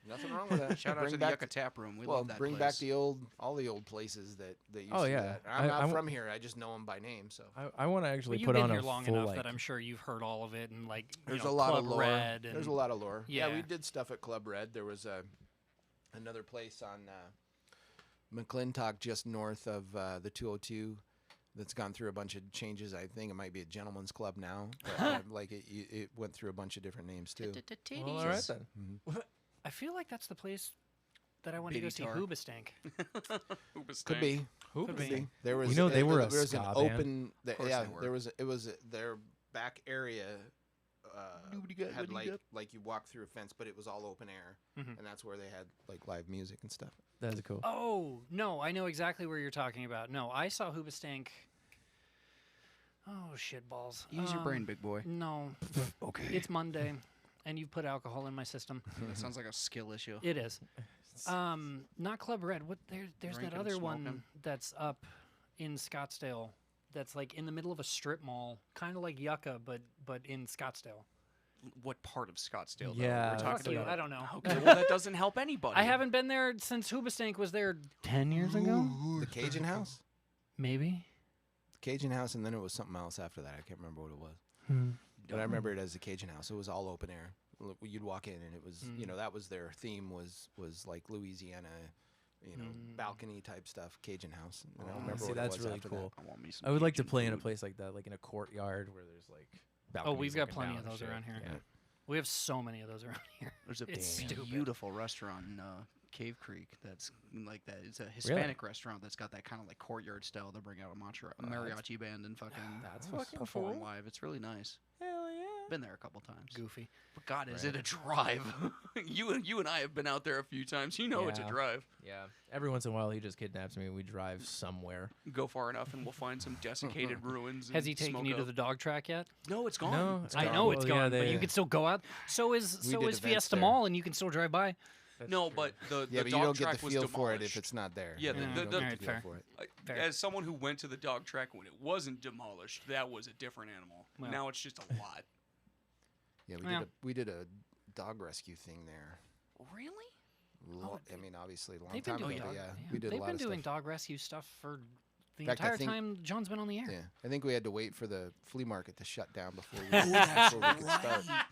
Nothing wrong with that. Shout out Bring to the back Yucca Tap Room. We well, love that bring place. back all the old places that used Oh, to do yeah. that. I'm I not w- from here. I just know them by name. So I want to Well, actually you've put been on here a long full enough like. that I'm sure you've heard all of it and like there's you know, a lot Club of lore. Red and There's a lot of lore. Yeah, we Yeah. did stuff at Club Red. There was another place on McClintock just north of the 202 that's gone through a bunch of changes. I think it might be a gentleman's club now. But, like it went through a bunch of different names too. Well, all right then. I feel like that's the place that I want to go Baby see Tar. Hoobastank. Could be. Could be. There was. You know they were a there was an ska band. open. course Yeah, they were. there was. It was their back area. Had like you walk through a fence, but it was all open air, Mhm. and that's where they had like live music and stuff. That's cool. Oh no, I know exactly where you're talking about. No, I saw Hoobastank. Oh shit balls. Use your brain, big boy. No, Okay. it's Monday, and you've put alcohol in my system. That sounds like a skill issue. It is. Not Club Red. What there's that Drinking, other one smoking. that's up in Scottsdale. That's like in the middle of a strip mall, kind of like Yucca, but in Scottsdale. What part of Scottsdale? Though? Yeah, we're Fuck talking you, about. I don't know. Okay, well that doesn't help anybody. I haven't been there since Hoobastank was there 10 years ago. The Cajun House. Maybe. Cajun House, and then it was something else after that. I can't remember what it was. But I remember it as the Cajun House. It was all open air. You'd walk in, and it was, that was their theme was like Louisiana, balcony type stuff. Cajun House. And I don't remember See, what that's it was really after cool. I want me some I would like to Cajun play in a food. place like that, like in a courtyard where there's like. Oh, balconies we've got looking plenty down of and those shit. around here. Yeah. We have so many of those around here. There's a It's stupid. beautiful restaurant in Cave Creek that's like that. It's a Hispanic restaurant that's got that kind of like courtyard style. They bring out a mariachi band and fucking That's fucking perform cool. live. It's really nice. Hell yeah. Been there a couple times. Goofy. But God, is it a drive? you and I have been out there a few times. You know it's a Yeah. drive. Yeah. Every once in a while, he just kidnaps me and we drive somewhere. Go far enough and we'll find some desiccated ruins. Has and he taken smoke you to out. the dog track yet? No, it's gone. No, It's I gone. know it's Well, yeah, gone, but they- you can still go out. So is We did events Fiesta there. Mall, and you can still drive by. No, but the Yeah, but you dog don't get track the was feel for it if demolished. it's not there. Yeah, You the- don't the- get the Alright, feel fair. for it. Fair. As someone who went to the dog track when it wasn't demolished, that was a different animal. Well. Now it's just a lot. Yeah, Yeah. we did a dog rescue thing there. Really? I mean, obviously, a long They've been time doing ago. dog, Yeah, yeah. we did They've a lot been of doing stuff. dog rescue stuff for the fact, I entire think- time John's been on the air. Yeah, I think we had to wait for the flea market to shut down before we, that's before we could start.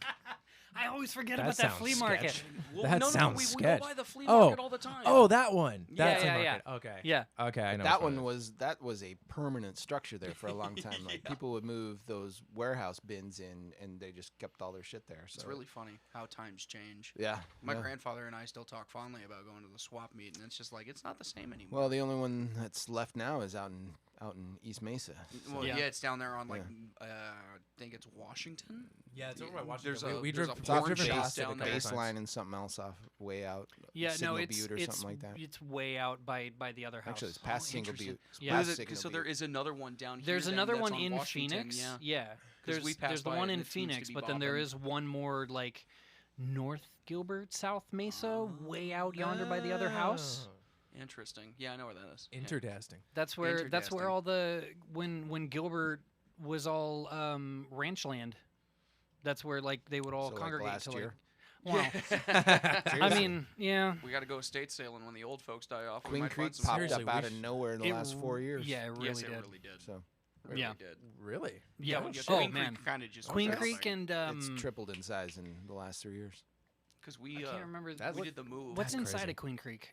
I always forget That about that sounds flea market. sketch. Well, That no, sounds we sketch. go by the flea Oh. market all the time. Oh, that one. That's Yeah, a yeah, market. Okay. Yeah. Okay, I know. That which one is. was a permanent structure there for a long time. Like Yeah. people would move those warehouse bins in, and they just kept all their shit there. So It's really funny how times change. yeah. My yeah. grandfather and I still talk fondly about going to the swap meet, and it's just like it's not the same anymore. Well, the only one that's left now is out in East Mesa. Well, Yeah. yeah, it's down there on like I think it's Washington. Yeah, it's over by There's Washington. a we there's drove a It's off orange the base base, down there. baseline and something else off way out. Yeah, Signal no, it's Butte or it's something like that. it's way out by the other house. Actually, it's past Single interesting. Butte. It's Yeah. past There's Signal so there Butte. is another one down here. There's then another that's one on in Washington, Phoenix. Yeah. 'Cause There's we passed there's the by it one and in it seems to Phoenix, be but then there bopping. is one more like North Gilbert, South Mesa, way out yonder by the other house. Oh. Interesting. Yeah, I know where that is. Yeah. Interdasting. That's where Interdesting. all the when Gilbert was all ranch land. That's where like they would all So, like, congregate last to year? Like, wow. I Seriously. mean, yeah. We got to go estate sailing when the old folks die off. We Queen might Creek find some popped Seriously, up out we of sh- nowhere in the It last 4 years. Yeah, it really yes, did. it really did. So Really Yeah. did. Really? Yeah. Queen Oh man. Creek kind of just Queen went Creek nothing. and it's tripled in size in the last 3 years. Because I we can't remember we did the move. what's That's inside crazy. of Queen Creek.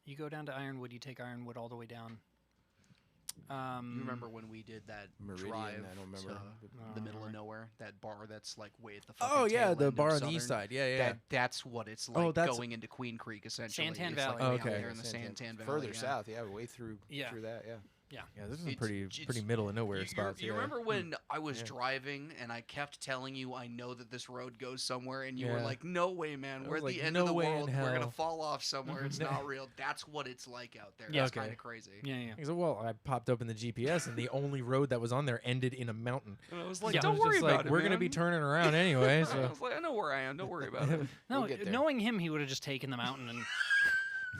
You go down to Ironwood. You take Ironwood all the way down. You remember when we did that Meridian, drive I don't remember. to the middle of nowhere? That bar that's like way at the fucking Oh yeah, tail the end of bar on the east Southern? side. Yeah, yeah. That's what it's Oh, like that's- going into Queen Creek essentially. Santan It's Valley. Like way out Okay. there in the Santan Valley. Further yeah. south, yeah, way through Yeah. through that, yeah. Yeah, this is It's- pretty it's- middle of nowhere You spots. Yeah. remember when I was Yeah. driving and I kept telling you I know that this road goes somewhere, and you were Yeah. like, "No way, man! I We're was at like, the end "No of the way in world. We're gonna hell." fall off somewhere. It's No. not real." That's what it's like out there. Yeah, It's okay. kind of crazy. Yeah, yeah. He said, well, I popped open the GPS and the only road that was on there ended in a mountain. And I was So like, it "Don't was worry just about like, it, We're gonna man." be turning around anyway. I So was like, "I know where I am. Don't worry about it." No, We'll get there. knowing him, he would have just taken the mountain and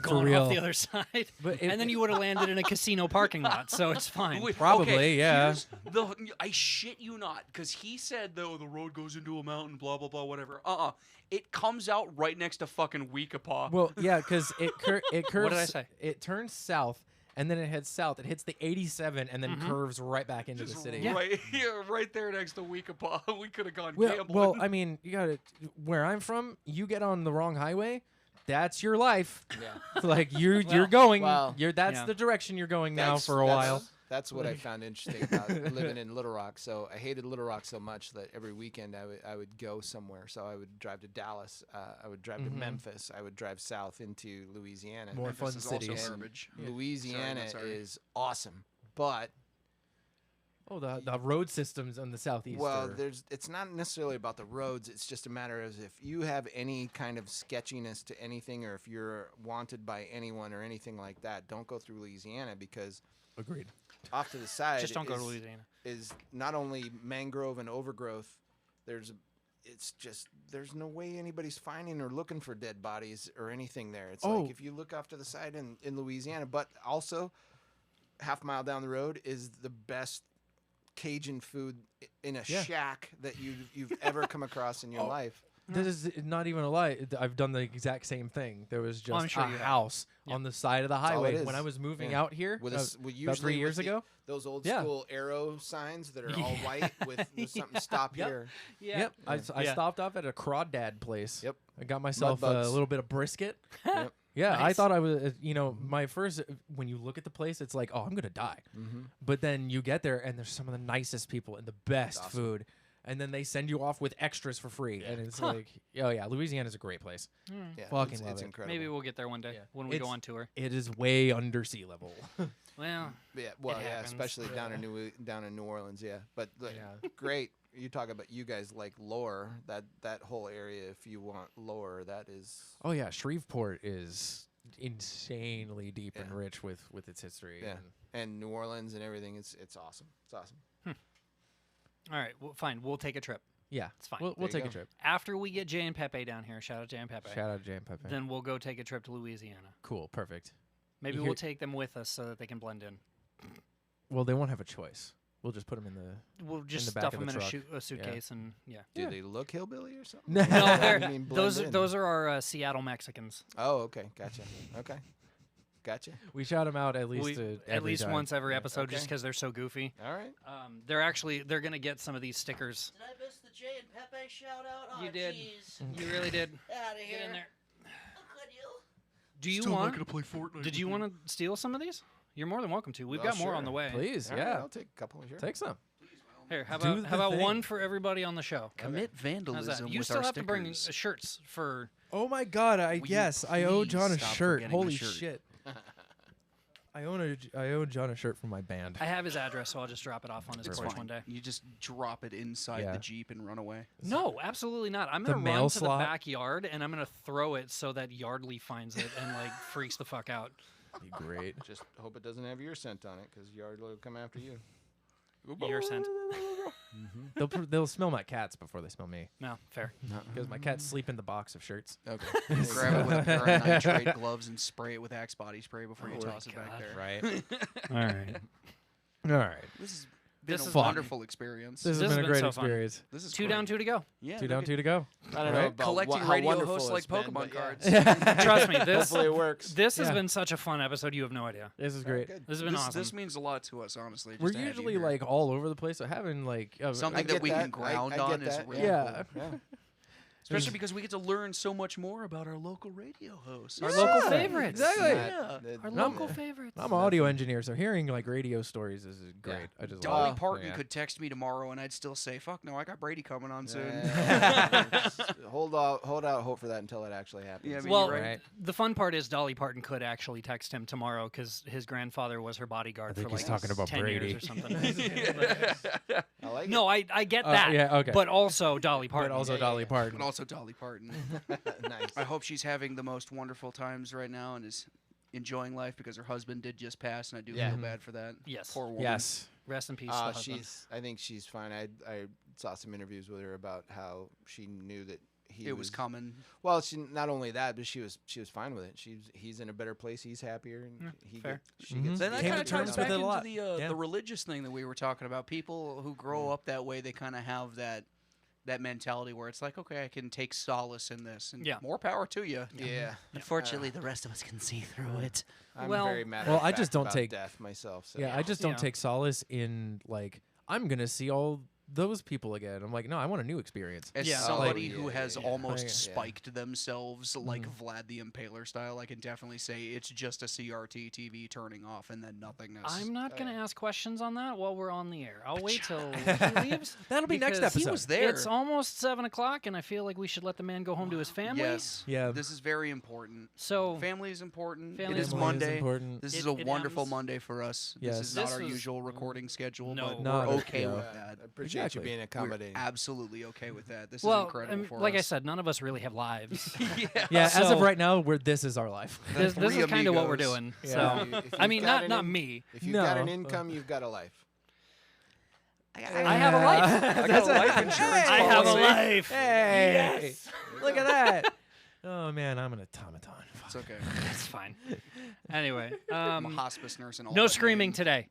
For gone real. off the other side, But and then you would have landed in a casino parking lot. So it's fine. Wait, Probably, okay, yeah. here's I shit you not, because he said though the road goes into a mountain, blah blah blah, whatever. It comes out right next to fucking Weekapaw. well, yeah, because it curves. What did I say? It turns south and then it heads south. It hits the 87 and then curves right back into the Just city. right here, right there next to Weekapaw. We could have gone Well, gambling. I mean, you got to where I'm from. You get on the wrong highway, that's your life. Yeah. Like you're going. well, That's yeah. the direction you're going now That's- for a that's- while. That's what I found interesting about living in Little Rock. So I hated Little Rock so much that every weekend I would go somewhere. So I would drive to Dallas. I would drive to Memphis. I would drive south into Louisiana. More Memphis fun is also cities. garbage. Louisiana Sorry. is awesome, but Oh, the road systems on the southeast. well, it's not necessarily about the roads. It's just a matter of if you have any kind of sketchiness to anything, or if you're wanted by anyone or anything like that, don't go through Louisiana, because agreed. off to the side Just don't go to is- Louisiana. is not only mangrove and overgrowth. There's no way anybody's finding or looking for dead bodies or anything there. It's Oh. like if you look off to the side in Louisiana, but also half mile down the road is the best Cajun food in a Yeah. shack that you've ever come across in your life. This is not even a lie. I've done the exact same thing. There was I'm just sure a you have. house on the side of the all highway it when is. I was moving Yeah. out here With about usually 3 years with ago. those old Yeah. school arrow signs that are all white with something stop Yep. here. Yep. I Yeah. stopped off at a crawdad place. Yep. I got myself a bugs. little bit of brisket. Yep. Yeah, I Nice. thought I was, my first, when you look at the place, it's like, oh, I'm going to die. Mm-hmm. But then you get there and there's some of the nicest people and the best awesome. food. And then they send you off with extras for free. And it's like, oh, yeah, Louisiana's a great place. Yeah, Fucking love it's it. incredible. Maybe we'll get there one day Yeah. when we go It's- on tour. It is way under sea level. Well, Yeah, well, It yeah, happens. especially down in New Orleans, yeah. But like, Yeah. great. You talk about you guys like lore. That whole area. If you want lore, that is. Oh, yeah, Shreveport is insanely deep and Yeah. rich with its history. Yeah. And And New Orleans and everything. It's awesome. It's awesome. all right, well, fine. We'll take a trip. yeah, It's fine. We'll There you take a go. trip. After we get Jay and Pepe down here, shout out Jay and Pepe, Shout out Jam Pepe. then we'll go take a trip to Louisiana. Cool, perfect. Maybe You we'll hear- take them with us so that they can blend in. Well, they won't have a choice. We'll just put them in the. We'll just the back stuff of them the in truck. a suitcase and yeah. Do Yeah. they look hillbilly or something? No, No, I they're, mean, blend in. those are our Seattle Mexicans. Oh, okay, gotcha. Okay, gotcha. We shout them out at least At every least time. once every episode, just Okay. because they're so goofy. All right. They're gonna get some of these stickers. Did I miss the Jay and Pepe shout out? Oh, You did. Jeez. You really did. Out of here. Get in there. How could you? Do you want? play Fortnite. Did you want to steal some of these? You're more than welcome to. We've Well, got more on sure. the way. Please, All right, yeah. I'll take a couple. Sure. Take some. Here, how Do about the thing. one for everybody on the show? Commit How's vandalism that? You with still our have to bring stickers. shirts for. Oh my God! Will you I owe please John a stop shirt. forgetting the Holy shirt? shit! I owe John a shirt from my band. I have his address, so I'll just drop it off on his It's porch fine. one day. You just drop it inside Yeah. the Jeep and run away. No, absolutely not. I'm The gonna mail run to slot? the backyard and I'm gonna throw it so that Yardley finds it and like freaks the fuck out. Be great. Just hope it doesn't have your scent on it, because Yard will come after you. Your scent. They'll smell my cats before they smell me No, fair. because my cats sleep in the box of shirts. Okay. Grab it with a pair of nitrate gloves and spray it with Axe body spray before you Oh my toss it back God. there. Right. All right. All right. This has been This a is fun. wonderful experience. This This has has been a been great so fun. experience. This is Two great. down, two to go. Yeah, Two look down, at two to go. I don't Right? know about collecting how radio wonderful hosts it's like been, Pokemon but yeah. cards. Trust me, this Hopefully it works. this has Yeah. been such a fun episode. You have no idea. This is All right, great. good. This has been This, awesome. this means a lot to us, honestly. just We're to have you usually here. like all over the place, so having like Something I that get we can that. ground I on get is that. really Yeah. cool. Yeah. Especially because we get to learn so much more about our local radio hosts. Our Yeah. local favorites. Exactly. Our I'm- local favorites. I'm an audio engineer, so hearing like radio stories is great. I just Dolly love it. Parton Yeah. could text me tomorrow, and I'd still say, "Fuck no, I got Brady coming on soon." hold out hope for that until it actually happens. Yeah, I mean, Well, you're right. the fun part is Dolly Parton could actually text him tomorrow because his grandfather was her bodyguard I think for he's like talking about 10 Brady. years or something. I like it. No, I get that. yeah, okay. But also Dolly Parton. But also Yeah, Dolly yeah. Parton. But also Dolly Parton. Nice. I hope she's having the most wonderful times right now and is enjoying life because her husband did just pass, and I do Yeah. feel bad for that. Yes. Poor woman. Yes. Rest in peace. the husband. I think she's fine. I saw some interviews with her about how she knew that It was coming. Well, she not only that, but she was fine with it. He's in a better place. He's happier, and he fair. she Mhm. gets Then that Came kind to of terms ties with back it a into lot. the Yeah. religious thing that we were talking about. People who grow up that way, they kind of have that mentality where it's like, okay, I can take solace in this, and Yeah. more power to you. Yeah, Unfortunately, the rest of us can see through it. I'm Well- very mad. Well, I just don't about take- death myself. So. Yeah, I just don't Yeah. take solace in like I'm gonna see all those people again. I'm like, no, I want a new experience. As Yeah. somebody Like- who Yeah, has yeah, yeah. almost Like- spiked themselves like Vlad the Impaler style, I can definitely say it's just a CRT TV turning off and then nothingness. I'm not going to yeah. ask questions on that while we're on the air. I'll wait till he leaves. That'll be next because episode. He was there. It's almost 7 o'clock, and I feel like we should let the man go home to his family. Yes. Yeah. This is very important. So Family is important. Family It is is Family Monday. important. This It- is a it wonderful ends- Monday for us. Yes. This is not This our was- usual recording schedule, No. but Not we're a- okay yeah. with I that. appreciate Exactly. you being We're accommodating. absolutely okay with that. This well, is incredible for like I us. said, none of us really have lives. Yeah, as of So- right now, this is our life. this Three is kind of what we're amigos. doing. Yeah. So If I you've mean, got not an in- me. If you've got an No. income, you've got a life. I have a life. I got a life insurance I have a policy. life. Hey, look at that. Oh man, I'm an automaton. It's okay. It's fine. Anyway, I'm a hospice nurse and all. no that screaming name. today.